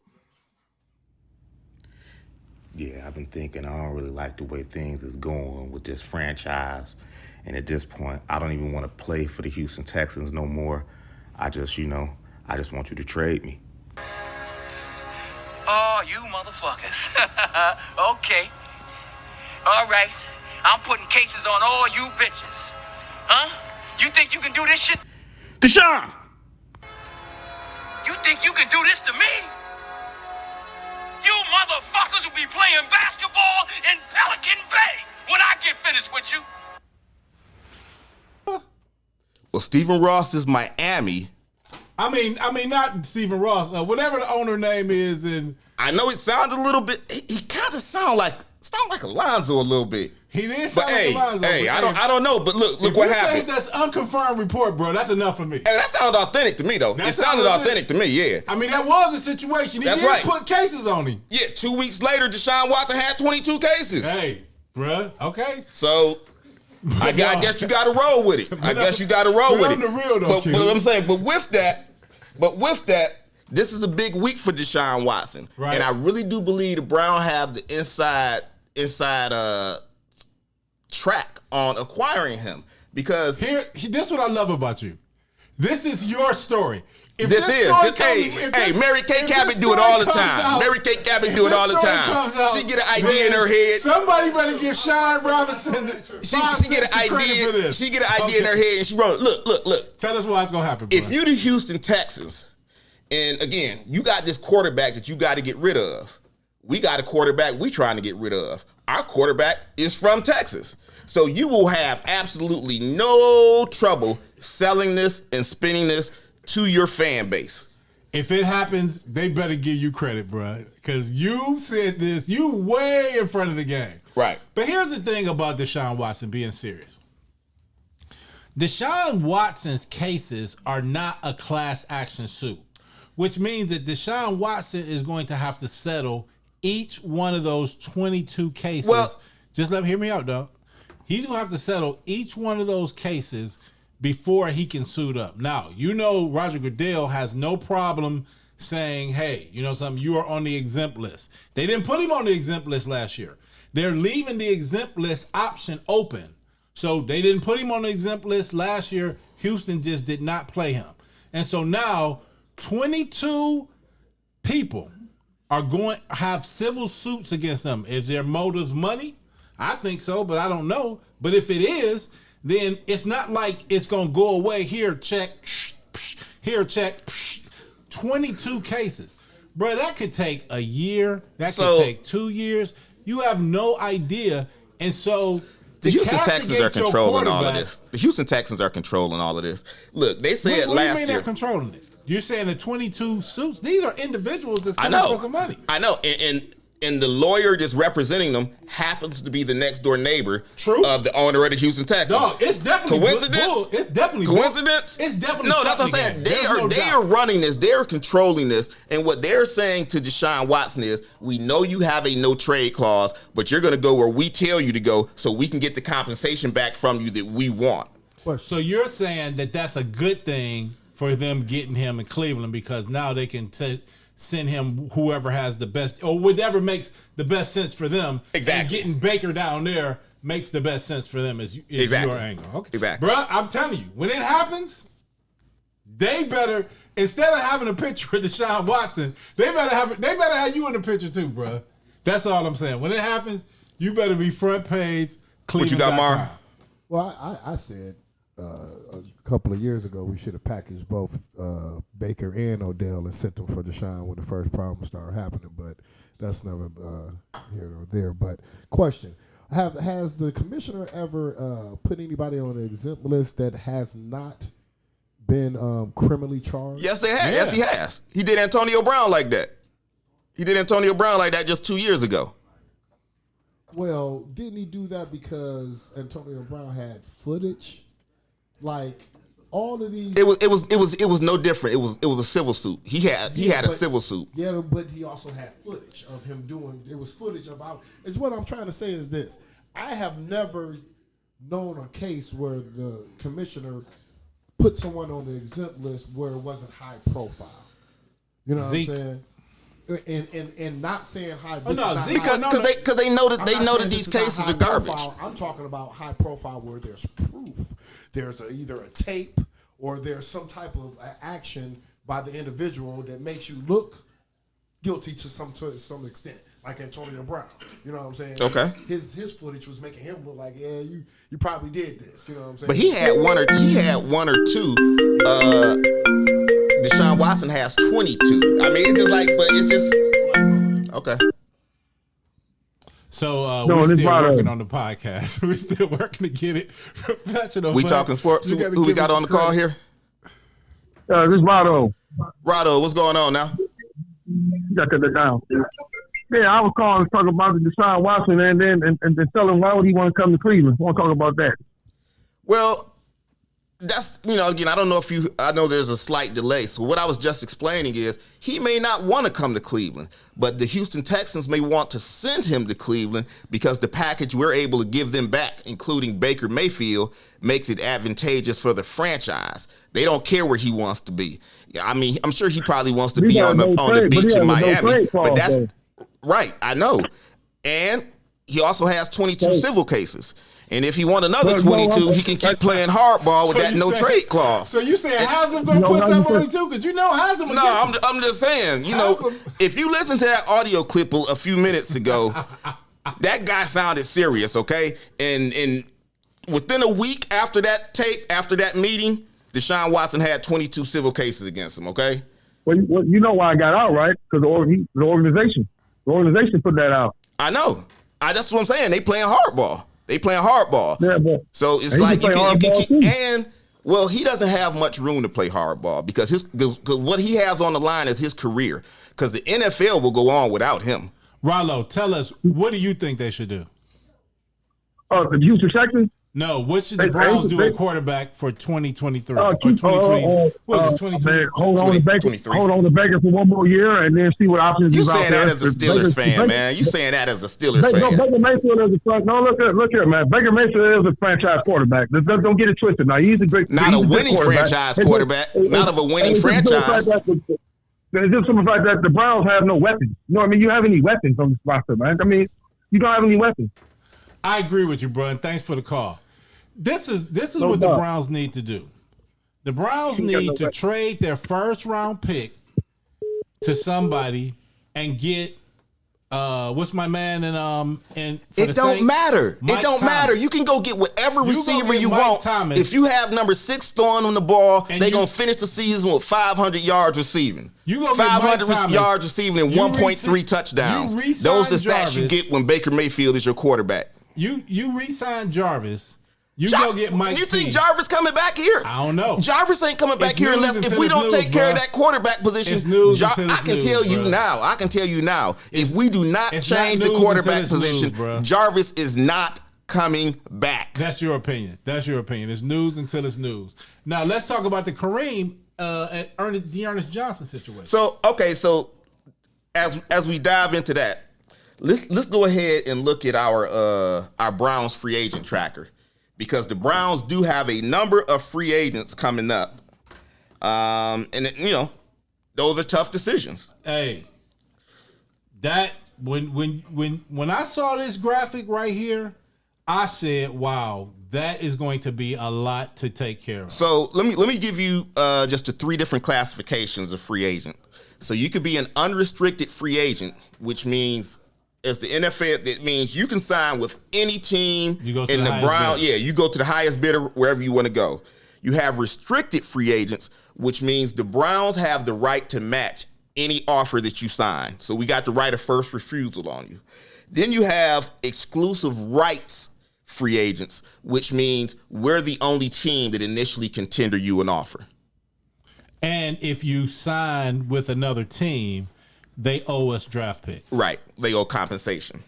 Yeah, I've been thinking I don't really like the way things is going with this franchise. And at this point, I don't even want to play for the Houston Texans no more. I just want you to trade me. Oh, you motherfuckers. Okay. All right. I'm putting cases on all you bitches. Huh? You think you can do this shit? Deshaun! You think you can do this to me? You motherfuckers will be playing basketball in Pelican Bay when I get finished with you. Well, Stephen Ross's Miami I mean, not Stephen Ross. Whatever the owner name is, and I know it sounded a little bit. He kind of sound like Alonzo a little bit. He did sound like Alonzo. Hey, I don't know, but look what happened. That's unconfirmed report, bro. That's enough for me. Hey, that sounded authentic to me, though. It sounded authentic to me, yeah. I mean, that was a situation. He did put cases on him. Yeah, 2 weeks later, Deshaun Watson had 22 cases. Hey, bro. Okay. So I guess you got to roll with it. I guess you got to roll with it. The real though, but I'm saying, but with that, this is a big week for Deshaun Watson, right. And I really do believe the Browns have the inside track on acquiring him because this is what I love about you. This is your story. Hey, Mary Kay Cabot do it all the time. Mary Kay Cabot do it all the time. She get an idea in her head. Somebody better give Sean Robinson. She get an idea. She get an idea in her head, and she wrote, "Look. Tell us why it's gonna happen. Bro. If you the Houston Texans, and again, you got this quarterback that you got to get rid of. We got a quarterback we trying to get rid of. Our quarterback is from Texas." So you will have absolutely no trouble selling this and spinning this to your fan base. If it happens, they better give you credit, bro, because you said this. You way in front of the game. Right. But here's the thing about Deshaun Watson being serious. Deshaun Watson's cases are not a class action suit, which means that Deshaun Watson is going to have to settle each one of those 22 cases. Well, just hear me out, dog. He's going to have to settle each one of those cases before he can suit up. Now, Roger Goodell has no problem saying, hey, you are on the exempt list. They didn't put him on the exempt list last year. They're leaving the exempt list option open. So they didn't put him on the exempt list last year. Houston just did not play him. And so now 22 people are going to have civil suits against them. Is their motives money? I think so, but I don't know. But if it is, then it's not like it's going to go away. Here, check. Here, check. 22 cases. Bro, that could take a year. That could take 2 years. You have no idea. And so the Houston Texans are controlling all of this. The Houston Texans are controlling all of this. Look, they said last year. What do you mean they're controlling it? You're saying the 22 suits? These are individuals that's coming for some money. I know. And the lawyer that's representing them happens to be the next door neighbor of the owner of the Houston Texans. No, it's definitely coincidence. It's definitely coincidence. It's definitely no. That's what I'm saying. They are running this. They are controlling this. And what they're saying to Deshaun Watson is, we know you have a no trade clause, but you're going to go where we tell you to go, so we can get the compensation back from you that we want. So you're saying that that's a good thing for them getting him in Cleveland because now they can send him whoever has the best or whatever makes the best sense for them. Exactly. And getting Baker down there makes the best sense for them is exactly. Your angle. Okay. Exactly. Bro, I'm telling you, when it happens, they better, instead of having a picture of Deshaun Watson, they better have you in the picture too, bro. That's all I'm saying. When it happens, you better be front page Cleveland. What you got, Mar? Well, I said a couple of years ago we should have packaged both Baker and Odell and sent them for Deshaun when the first problem started happening, but that's never here or there. But question, has the commissioner ever put anybody on an exempt list that has not been criminally charged? Yes, they have. Yeah. Yes, he has. He did Antonio Brown like that. He did Antonio Brown like that just 2 years ago. Well, didn't he do that because Antonio Brown had footage? Like all of these, it was no different. It was a civil suit. He had a civil suit. Yeah, but he also had footage of him doing. It was footage of. Is what I'm trying to say is this: I have never known a case where the commissioner put someone on the exempt list where it wasn't high profile. You know what I'm saying? And not saying high. Because they know that these cases are garbage. Profile. I'm talking about high profile where there's proof. There's either a tape or there's some type of action by the individual that makes you look guilty to some extent, like Antonio Brown. You know what I'm saying? Okay. His footage was making him look like, yeah, you probably did this. You know what I'm saying? But he had one or two. Deshaun Watson has 22. I mean, it's just like, but it's just okay. So we're still working on the podcast. We're still working to get it professional. We talking sports. Who we got on the call here? This is Rado. Rado, what's going on now? You got that down. Yeah, I was calling to talk about the Deshaun Watson and tell him why would he want to come to Cleveland. I want to talk about that. Well, that's, again, I don't know I know there's a slight delay. So what I was just explaining is he may not want to come to Cleveland, but the Houston Texans may want to send him to Cleveland because the package we're able to give them back, including Baker Mayfield, makes it advantageous for the franchise. They don't care where he wants to be. I mean, I'm sure he probably wants to be on the beach in Miami, but that's right. I know. And he also has 22 civil cases. And if he want another 22, he can keep playing hardball with that trade clause. So you saying Haslam going to put something on it too? Because Haslam. No, I'm just saying, if you listen to that audio clip a few minutes ago, that guy sounded serious, okay? And within a week after that tape, after that meeting, Deshaun Watson had 22 civil cases against him, okay? Well, you know why I got out, right? Because the organization put that out. I know. That's what I'm saying. They playing hardball. Yeah, so it's like you can keep, and well, he doesn't have much room to play hardball because what he has on the line is his career. Because the NFL will go on without him. Rollo, tell us, what do you think they should do? The Houston Texans? No, what should the Browns do at quarterback for 2023 or 2020? Hold on to Baker for one more year and then see what options you he's out saying there. that as a Steelers fan, man. You saying that as a Steelers fan. Baker Mayfield is look here, man. Baker Mayfield is a franchise quarterback. Don't get it twisted. Now he's a great, not a winning franchise quarterback. Not of a winning franchise. It's just the fact that the Browns have no weapons. You know what I mean? You have any weapons on this roster, man? I mean, you don't have any weapons. I agree with you, bro, and thanks for the call. This is what the Browns need to do. The Browns need to trade their first round pick to somebody and get what's my man and it don't matter. It don't matter. You can go get whatever receiver you want. Thomas. If you have number 6 throwing on the ball, they're gonna finish the season with 500 yards receiving. You go 500 yards receiving and 1.3 touchdowns. Those are the stats you get when Baker Mayfield is your quarterback. You re-sign Jarvis. Go get Mike. You think Jarvis coming back here? I don't know. Jarvis ain't coming back here unless if we don't take care of that quarterback position. I can tell you now. If we do not change the quarterback position, Jarvis is not coming back. That's your opinion. It's news until it's news. Now let's talk about the Kareem Dearness Johnson situation. So as we dive into that, let's go ahead and look at our Browns free agent tracker. Because the Browns do have a number of free agents coming up. And those are tough decisions. Hey, that when I saw this graphic right here, I said, wow, that is going to be a lot to take care of. So let me give you just the 3 different classifications of free agent. So you could be an unrestricted free agent, which means as the NFL, that means you can sign with any team in the Browns. Yeah, you go to the highest bidder wherever you want to go. You have restricted free agents, which means the Browns have the right to match any offer that you sign. So we got the right of first refusal on you. Then you have exclusive rights free agents, which means we're the only team that initially can tender you an offer. And if you sign with another team, they owe us draft pick. Right. They owe compensation.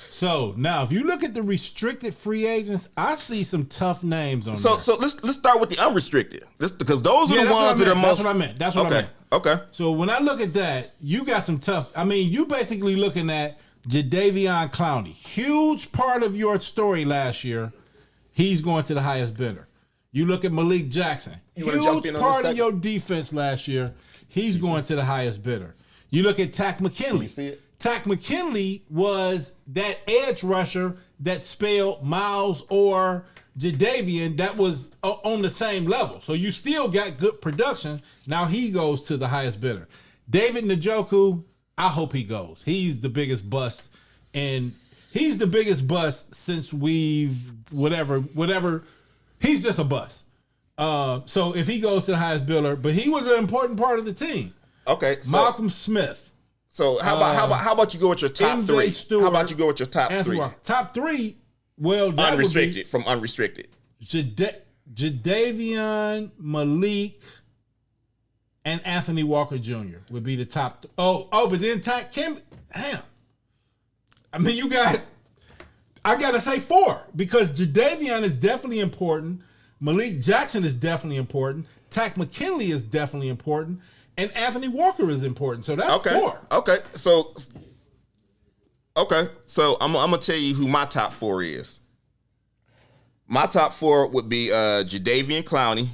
So now if you look at the restricted free agents, I see some tough names on there. So let's start with the unrestricted. Because those are the ones that are most. That's what I meant. Okay. So when I look at that, you got some tough. I mean, you basically looking at Jadeveon Clowney. Huge part of your story last year. He's going to the highest bidder. You look at Malik Jackson. Huge part of your defense last year. He's going to the highest bidder. You look at Tack McKinley. You see it? Tack McKinley was that edge rusher that spelled Miles or Jadeveon that was on the same level. So you still got good production. Now he goes to the highest bidder. David Njoku, I hope he goes. He's the biggest bust. And he's the biggest bust since we've whatever. He's just a bust. So if he goes to the highest bidder, but he was an important part of the team. Okay, so Malcolm Smith. So how about you go with your top MJ 3? Stewart, how about you go with your top 3? Top 3. Well, that unrestricted would be from unrestricted. Jadeveon, Malik, and Anthony Walker Jr. would be the top. But then Kim. Damn. I mean, I gotta say 4 because Jadeveon is definitely important. Malik Jackson is definitely important. Takk McKinley is definitely important, and Anthony Walker is important. So that's 4. Okay. So I'm gonna tell you who my top 4 is. My top 4 would be Jadeveon Clowney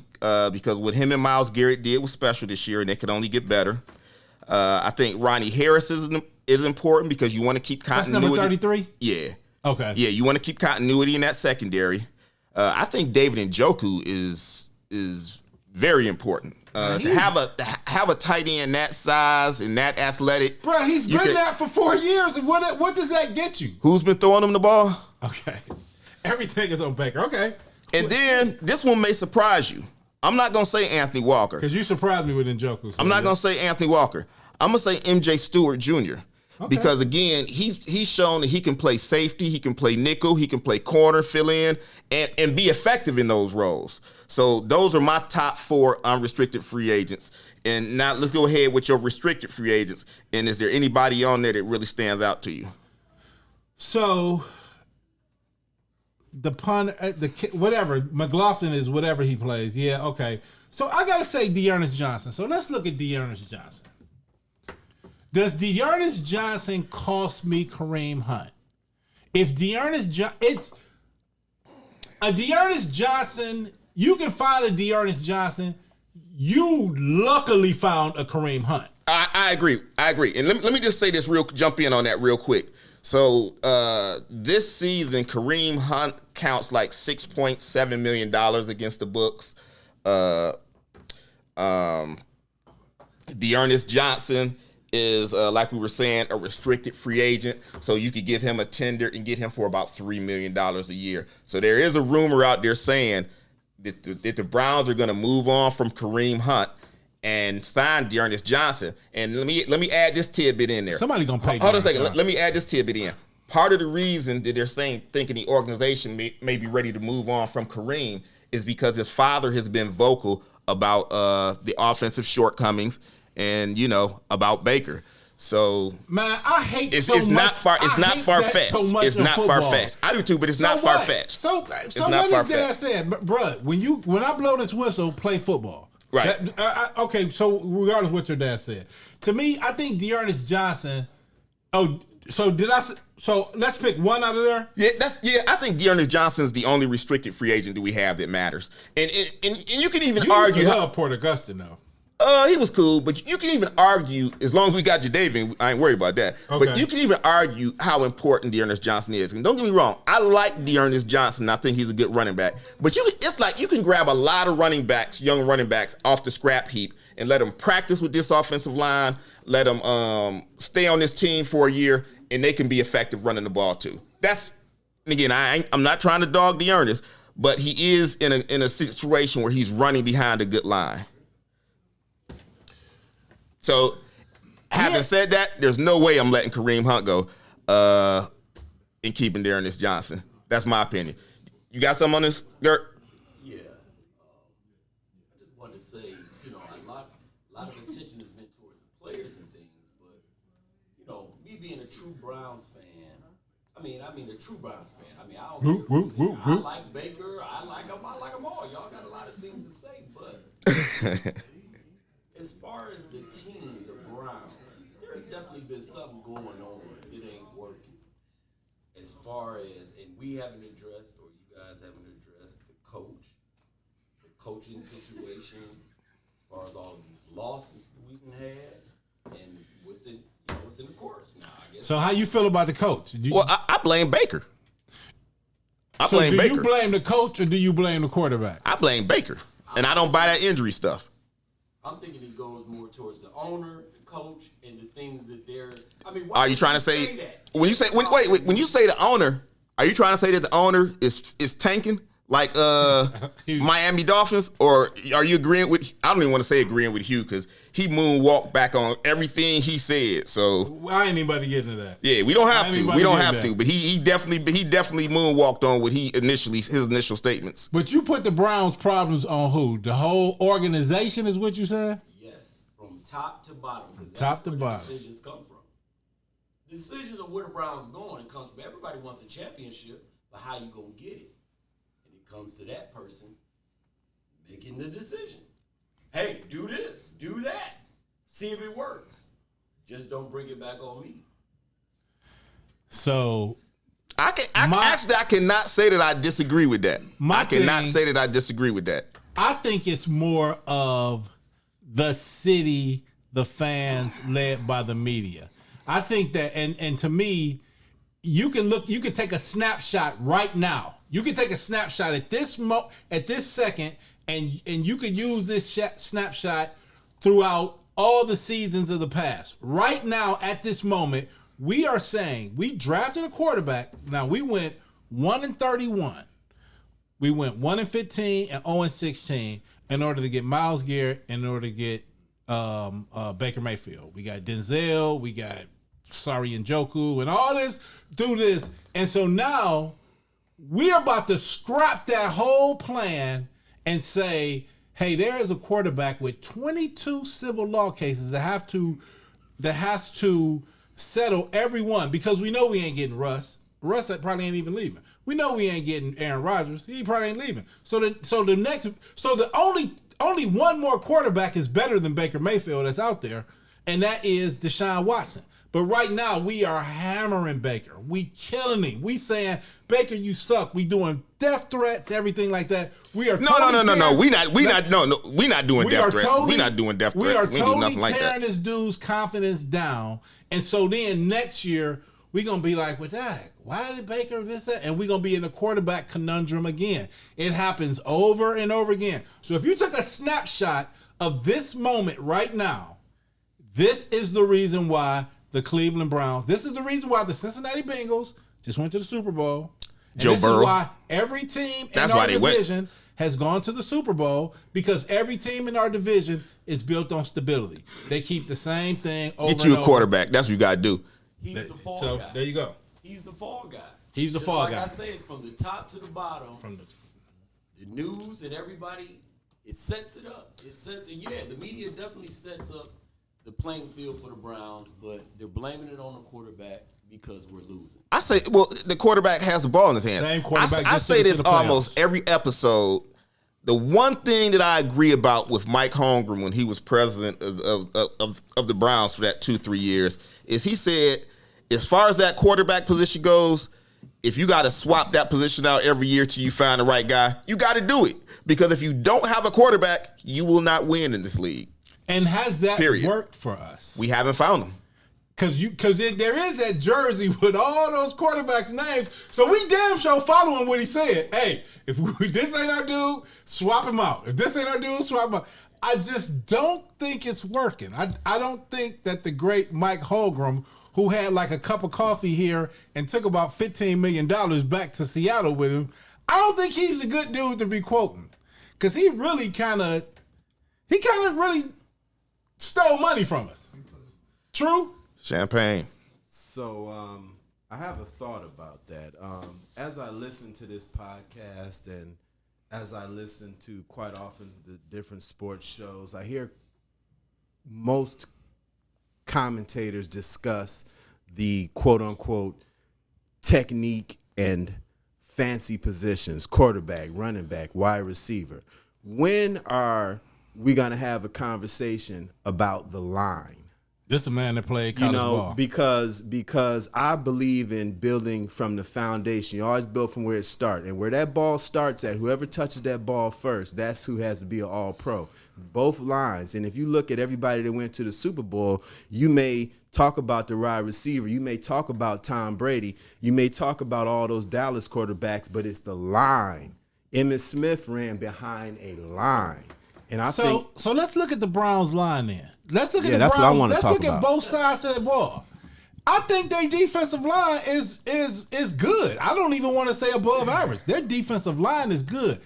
because what him and Myles Garrett did was special this year, and they could only get better. I think Ronnie Harris is important because you want to keep continuity. That's number 33? Yeah. Okay. Yeah, you want to keep continuity in that secondary. I think David Njoku is very important. To have a tight end that size and that athletic. Bro, he's been that for 4 years. And what does that get you? Who's been throwing him the ball? Okay. Everything is on Baker. Okay. And then this one may surprise you. I'm not going to say Anthony Walker. Because you surprised me with Njoku. So I'm not going to say Anthony Walker. I'm going to say MJ Stewart Jr. Okay. Because, again, he's shown that he can play safety, he can play nickel, he can play corner, fill in, and be effective in those roles. So those are my top 4 unrestricted free agents. And now let's go ahead with your restricted free agents. And is there anybody on there that really stands out to you? So whatever, McLaughlin is whatever he plays. Yeah, okay. So I got to say Dearness Johnson. So let's look at Dearness Johnson. Does Dearness Johnson cost me Kareem Hunt? If Dearness Johnson, you can find a Dearness Johnson. You luckily found a Kareem Hunt. I agree. And let me just say this jump in on that real quick. So this season, Kareem Hunt counts like $6.7 million against the books. Dearness Johnson is, like we were saying, a restricted free agent. So you could give him a tender and get him for about $3 million a year. So there is a rumor out there saying that the Browns are going to move on from Kareem Hunt and sign Dearness Johnson. And let me add this tidbit in there. Somebody going to pay. Hold on a second. Let me add this tidbit in. Part of the reason that they're thinking the organization may be ready to move on from Kareem is because his father has been vocal about the offensive shortcomings and, about Baker. So, man, I hate it's so much. It's not far-fetched. It's not far-fetched. I do too, but it's not far-fetched. So what is Dad said? Bruh, when I blow this whistle, play football. Right. Okay, so regardless of what your dad said. To me, I think Dearness Johnson, so let's pick one out of there? Yeah, I think Dearness Johnson's the only restricted free agent that we have that matters. And you can even argue. You love Port Augusta, though. He was cool, but you can even argue, as long as we got Jadeveon, I ain't worried about that. Okay. But you can even argue how important Dearness Johnson is. And don't get me wrong, I like Dearness Johnson. I think he's a good running back. But it's like you can grab a lot of young running backs, off the scrap heap and let them practice with this offensive line, let them stay on this team for a year, and they can be effective running the ball too. Again, I'm not trying to dog Dearness, but he is in a situation where he's running behind a good line. So, having said that, there's no way I'm letting Kareem Hunt go and keeping Dearness Johnson. That's my opinion. You got something on this, Gert? Yeah. I just wanted to say, a lot of attention has been towards the players and things, but, me being a true Browns fan, a true Browns fan, I like Baker, I like them all. Y'all got a lot of things to say, but... As far as the team, the Browns, there's definitely been something going on that ain't working. As far as, and we haven't addressed, or you guys haven't addressed, the coaching situation, as far as all of these losses that we've had, and what's in the course now, I guess. So how you feel about the coach? I blame Baker. Do you blame the coach or do you blame the quarterback? I blame Baker, and I don't buy that injury stuff. I'm thinking it goes more towards the owner, the coach, and the things that they're. Are you trying to say that? When you say when you say the owner, are you trying to say that the owner is tanking like Miami Dolphins, or are you agreeing with? I don't even want to say agreeing with Hugh because he moonwalked back on everything he said. So I ain't anybody getting to that. Yeah, we don't have to. We don't have to. But he definitely moonwalked on what his initial statements. But you put the Browns' problems on who? The whole organization is what you said? Yes. top to bottom. Because Top that's to where bottom. the decisions come from. The decision of where the Browns going, it comes from everybody wants a championship, but how you gonna get it? And it comes to that person making the decision. Hey, do this, do that. See if it works. Just don't bring it back on me. So I cannot say that I disagree with that. I cannot say that I disagree with that. I think it's more of the city, the fans, led by the media. I think that, and to me, you can take a snapshot right now. You can take a snapshot at this second, and you could use this snapshot throughout all the seasons of the past. Right now, at this moment, we are saying we drafted a quarterback. Now we went 1-31. We went 1-15 and 0-16 in order to get Myles Garrett, in order to get Baker Mayfield. We got Denzel, we got Njoku, and all this, do this. And so now we're about to scrap that whole plan and say, hey, there is a quarterback with 22 civil law cases that has to settle every one, because we know we ain't getting Russ. Russ probably ain't even leaving. We know we ain't getting Aaron Rodgers. He probably ain't leaving. So the only one more quarterback is better than Baker Mayfield that's out there, and that is Deshaun Watson. But right now we are hammering Baker. We killing him. We saying, Baker, you suck. We doing death threats, everything like that. We are no. We not doing death threats. We not doing death threats. We are do totally nothing like tearing that. this dude's confidence down. And so then next year we're gonna be like, well, dang, why did Baker this that? And we're gonna be in a quarterback conundrum again. It happens over and over again. So if you took a snapshot of this moment right now, this is the reason why the Cleveland Browns, this is the reason why the Cincinnati Bengals just went to the Super Bowl. And Joe this Burrow. is why every team in our division has gone to the Super Bowl, because every team in our division is built on stability. They keep the same thing over Get you and a quarterback. That's what you got to do. He's the fall guy. There you go. He's the fall guy. He's the fall guy. Like I say, it's from the top to the bottom. From the news and everybody, it sets it up. The media definitely sets up the playing field for the Browns, but they're blaming it on the quarterback because we're losing. I say, well, the quarterback has the ball in his hands. Same quarterback. I say this almost every episode. The one thing that I agree about with Mike Holmgren when he was president of the Browns for that 2-3 years is he said, as far as that quarterback position goes, if you got to swap that position out every year till you find the right guy, you got to do it. Because if you don't have a quarterback, you will not win in this league. And has that worked for us? We haven't found them. Because there is that jersey with all those quarterbacks' names. So we damn sure following what he said. Hey, if this ain't our dude, swap him out. If this ain't our dude, swap him out. I just don't think it's working. I don't think that the great Mike Holmgren, who had like a cup of coffee here and took about $15 million back to Seattle with him, I don't think he's a good dude to be quoting. Because he really kind of really stole money from us. True? Champagne. So I have a thought about that. As I listen to this podcast and as I listen to quite often the different sports shows, I hear most commentators discuss the quote-unquote technique and fancy positions, quarterback, running back, wide receiver. When are we going to have a conversation about the line? This is a man that played college ball. Because I believe in building from the foundation. You always build from where it starts. And where that ball starts at, whoever touches that ball first, that's who has to be an all-pro. Both lines. And if you look at everybody that went to the Super Bowl, you may talk about the wide receiver. You may talk about Tom Brady. You may talk about all those Dallas quarterbacks, but it's the line. Emmitt Smith ran behind a line. And So let's look at the Browns line then. Let's look at the that's Browns. What I want to talk Let's look at both sides of that ball. I think their defensive line is good. I don't even want to say above average. Their defensive line is good.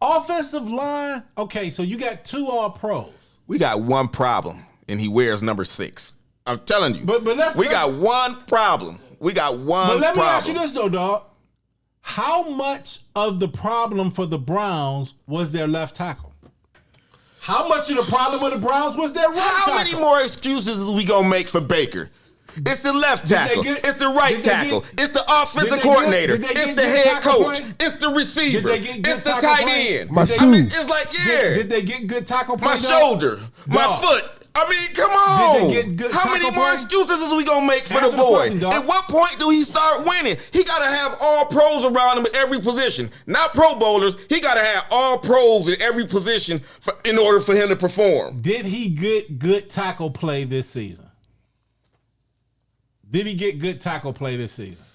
Offensive line, okay, so you got 2 all-pros. We got one problem, and he wears number 6. I'm telling you. But we got one problem. We got one problem. But let me ask you this, though, dog. How much of the problem for the Browns was their left tackle? How much of the problem with the Browns was their right tackle? How many more excuses is we gonna make for Baker? It's the left tackle. It's the right tackle. It's the offensive coordinator. It's the head coach. It's the receiver. It's the tight end. I mean, it's like, yeah. Did they get good tackle play? My shoulder. My foot. I mean, come on. How many more excuses is we gonna make for the boy? At what point do he start winning? He gotta have all pros around him at every position. Not Pro Bowlers. He gotta have all pros at every position in order for him to perform. Did he get good tackle play this season? Did he get good tackle play this season?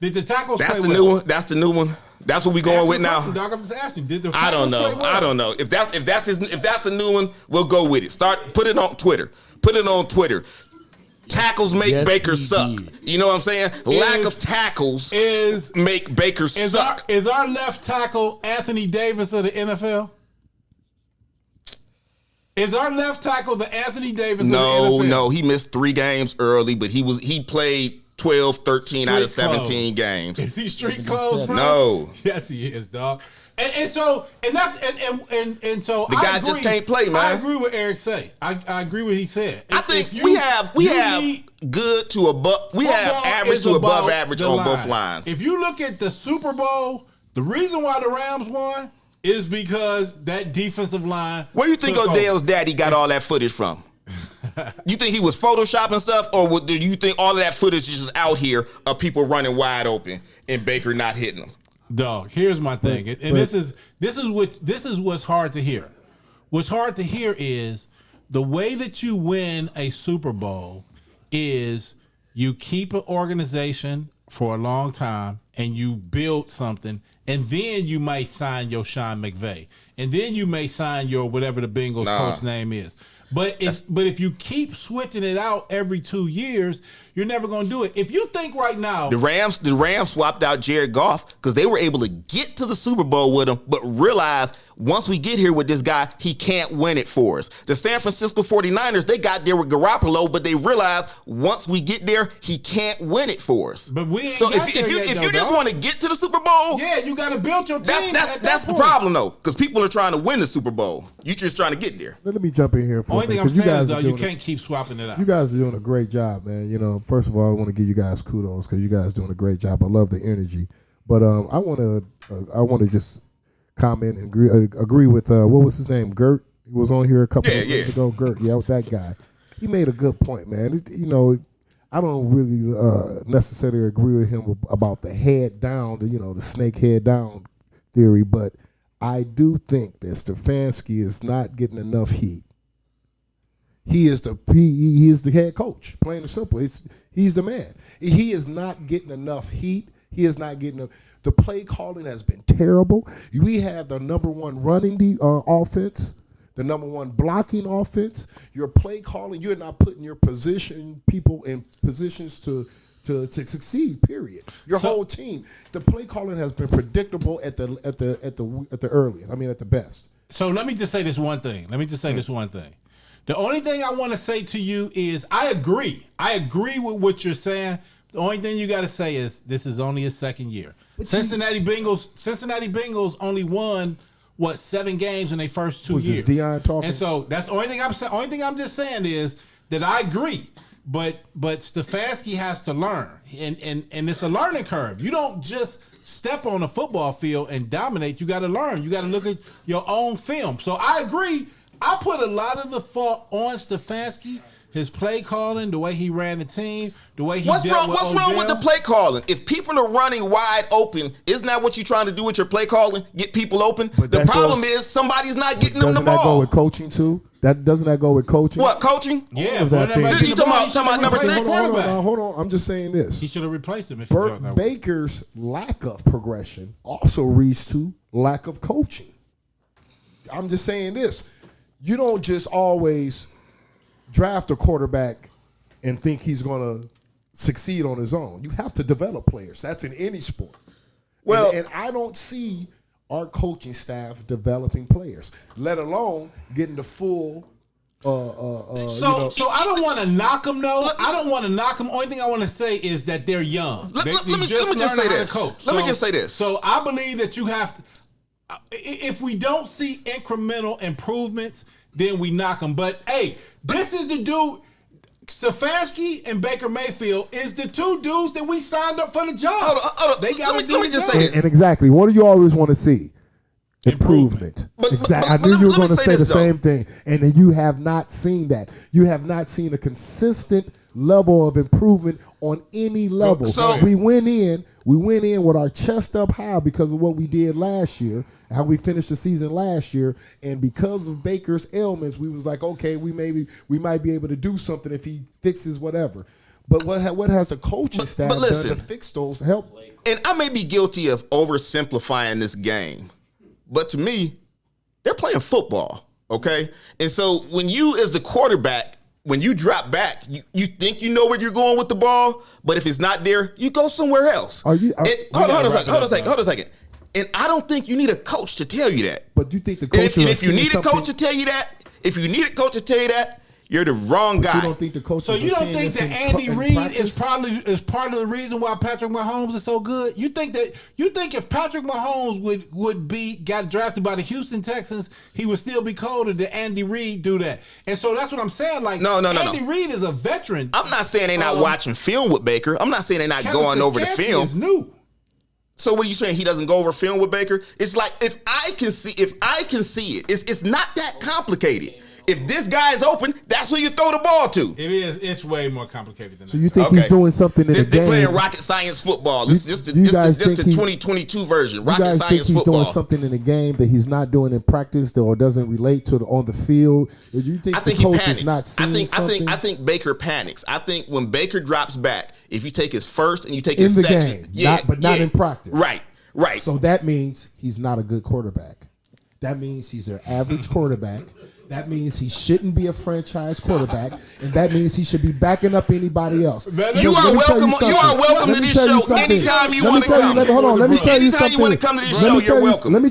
Did the tackles That's play the well? new one. That's the new one. That's what we going with now. Dog, I'm just asking. Did the I don't know. play well? I don't know. If that's the new one, we'll go with it. Put it on Twitter. Put it on Twitter. Tackles make Baker suck. Did. You know what I'm saying? Lack of tackles make Baker suck. Is our left tackle Anthony Davis of the NFL? Is our left tackle the Anthony Davis of the NFL? No. He missed 3 games early, but he played 12, 13 out of 17 games. Is he street clothes, bro? No. Yes, he is, dog. And so the guy just can't play, man. I agree with Eric say. I agree with what he said. I think we have good to above. We have average to above average on both lines. If you look at the Super Bowl, the reason why the Rams won is because that defensive line. Where do you think Odell's daddy got all that footage from? You think he was photoshopping stuff, or do you think all of that footage is just out here of people running wide open and Baker not hitting them? Dog, here's my thing, and this is what's hard to hear. What's hard to hear is the way that you win a Super Bowl is you keep an organization for a long time and you build something, and then you may sign your Sean McVay, and then you may sign your whatever the Bengals coach name is. But if you keep switching it out every 2 years, you're never going to do it. If you think right now, the Rams swapped out Jared Goff because they were able to get to the Super Bowl with him, but realized once we get here with this guy, he can't win it for us. The San Francisco 49ers, they got there with Garoppolo, but they realized once we get there, he can't win it for us. But we ain't so if you just want to get to the Super Bowl, yeah, you got to build your team. That's the problem though, because people are trying to win the Super Bowl. You just trying to get there. Let me jump in here for Only thing I'm saying is though, you can't keep swapping it out. You guys are doing a great job, man. You know, first of all, I want to give you guys kudos because you guys are doing a great job. I love the energy, but I want to just comment and agree with what was his name? Gert. He was on here a couple of years ago. Gert, yeah, it was that guy. He made a good point, man. You know, I don't really necessarily agree with him about the head down, the snake head down theory, but I do think that Stefanski is not getting enough heat. He is the head coach, plain and simple. He's the man. He is not getting enough heat. He is not getting the play calling has been terrible. We have the number one running offense, the number one blocking offense. Your play calling, you're not putting your people in positions to succeed. Period. Your whole team. The play calling has been predictable at the earliest. I mean, at the best. So let me just say this one thing. The only thing I want to say to you is I agree. I agree with what you're saying. The only thing you got to say is this is only his second year. Cincinnati Bengals only won 7 games in their first 2 years. Was this Deion talking? And so that's the only thing I'm saying. Only thing I'm just saying is that I agree. But Stefanski has to learn, and it's a learning curve. You don't just step on a football field and dominate. You got to learn. You got to look at your own film. So I agree. I put a lot of the fault on Stefanski, his play calling, the way he ran the team, the way he What's wrong with the play calling? If people are running wide open, isn't that what you're trying to do with your play calling? Get people open? But the problem is somebody's not getting them the ball. Doesn't that go with coaching too? Doesn't that go with coaching? What, coaching? Yeah. You talking about number 6? Hold on. I'm just saying this. He should have replaced him. Burt Baker's lack of progression also leads to lack of coaching. I'm just saying this. You don't just always draft a quarterback and think he's going to succeed on his own. You have to develop players. That's in any sport. Well, and I don't see our coaching staff developing players, let alone getting the full. So I don't want to knock them though. I don't want to knock them. Only thing I want to say is that they're young. Let me just say this. So I believe that you have to. If we don't see incremental improvements, then we knock them. But hey, this is the dude. Stefanski and Baker Mayfield is the two dudes that we signed up for the job. Hold on. They got let me just say this. And exactly, what do you always want to see? Improvement. Exactly. I knew you were going to say the same thing, and then you have not seen that. You have not seen a consistent level of improvement on any level. So we went in with our chest up high because of what we did last year, how we finished the season last year, and because of Baker's ailments, we was like, okay, we might be able to do something if he fixes whatever. But what has the coaching staff done to fix those help? And I may be guilty of oversimplifying this game, but to me, they're playing football, okay? And so when you as the quarterback, when you drop back, you think you know where you're going with the ball, but if it's not there, you go somewhere else. Hold a second. And I don't think you need a coach to tell you that. But do you think the coach if you need a coach to tell you that, you're the wrong guy. But you don't think the coach? So you don't think that Andy Reid is part of the reason why Patrick Mahomes is so good? You think if Patrick Mahomes would got drafted by the Houston Texans, he would still be colder than Andy Reid do that? And so that's what I'm saying. Like, no. Andy Reid is a veteran. I'm not saying they're not watching film with Baker. I'm not saying they're not going over the film. Is new. So what are you saying? He doesn't go over film with Baker? It's like if I can see it, it's not that complicated. If this guy is open, that's who you throw the ball to. It is. It's way more complicated than that. So you think he's doing something in the game? They're playing rocket science football. This is the 2022 version. Rocket science football. You guys think he's doing something in the game that he's not doing in practice or doesn't relate to on the field? Do you think the coach is not seeing something? I think Baker panics. I think when Baker drops back, if you take his first and you take his second. Not in practice. Right. So that means he's not a good quarterback. That means he's an average quarterback. That means he shouldn't be a franchise quarterback, and that means he should be backing up anybody else. You are welcome to this show anytime you want to come. Hold on, let me tell you something. Anytime you want to come to this show, you're welcome. Let me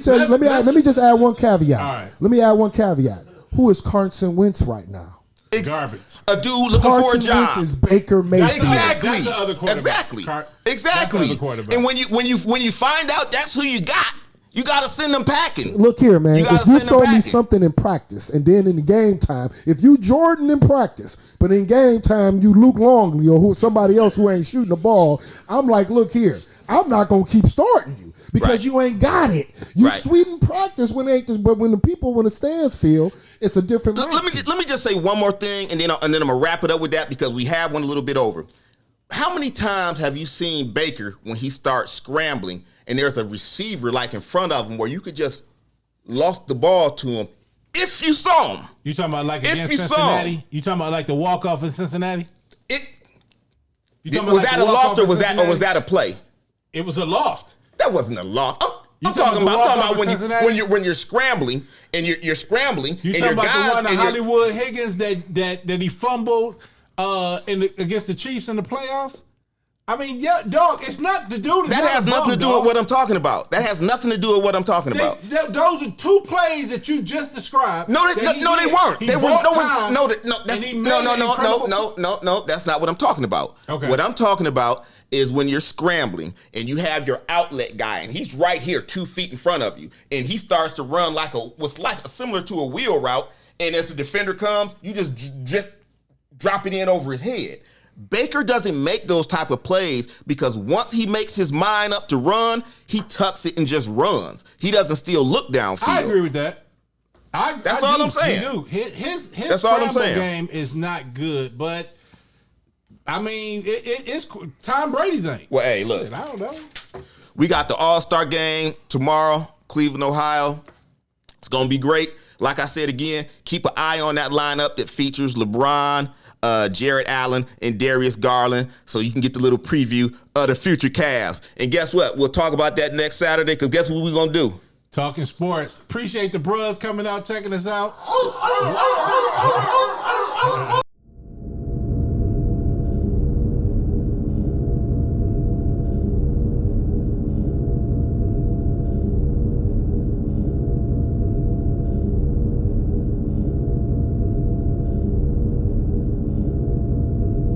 just add one caveat. All right. Let me add one caveat. Who is Carson Wentz right now? Garbage. A dude looking for a job. Carson Wentz is Baker Mayfield. Exactly. That's the other quarterback. Exactly. And when you find out that's who you got, you got to send them packing. Look here, man. If you show me something in practice and then in the game time, if you Jordan in practice, but in game time you Luke Longley or somebody else who ain't shooting the ball, I'm like, look here, I'm not going to keep starting you because you ain't got it. You sweet in practice when the stands feel, it's a different mindset. Let me just say one more thing, and then I'm going to wrap it up with that because we have one a little bit over. How many times have you seen Baker when he starts scrambling and there's a receiver like in front of him where you could just lost the ball to him if you saw him? You talking about like against Cincinnati? You talking about like the walk-off in Cincinnati? Was that a loft or was that a play? It was a loft. That wasn't a loft. I'm talking about when you're scrambling and you're scrambling. You talking about the one of Hollywood Higgins that he fumbled against the Chiefs in the playoffs? I mean, yeah, dog, it's not the dude. That has nothing to do with what I'm talking about. Those are two plays that you just described. No, they weren't. That's not what I'm talking about. Okay. What I'm talking about is when you're scrambling and you have your outlet guy and he's right here 2 feet in front of you and he starts to run similar to a wheel route, and as the defender comes, you just drop it in over his head. Baker doesn't make those type of plays because once he makes his mind up to run, he tucks it and just runs. He doesn't still look downfield. I agree with that. That's all I'm saying. His scramble game is not good, but I mean, it's Tom Brady's ain't. Well, hey, look. I don't know. We got the All-Star game tomorrow, Cleveland, Ohio. It's going to be great. Like I said again, keep an eye on that lineup that features LeBron, Jared Allen, and Darius Garland, so you can get the little preview of the future Cavs. And guess what? We'll talk about that next Saturday, because guess what we're going to do? Talking sports. Appreciate the bros coming out, checking us out.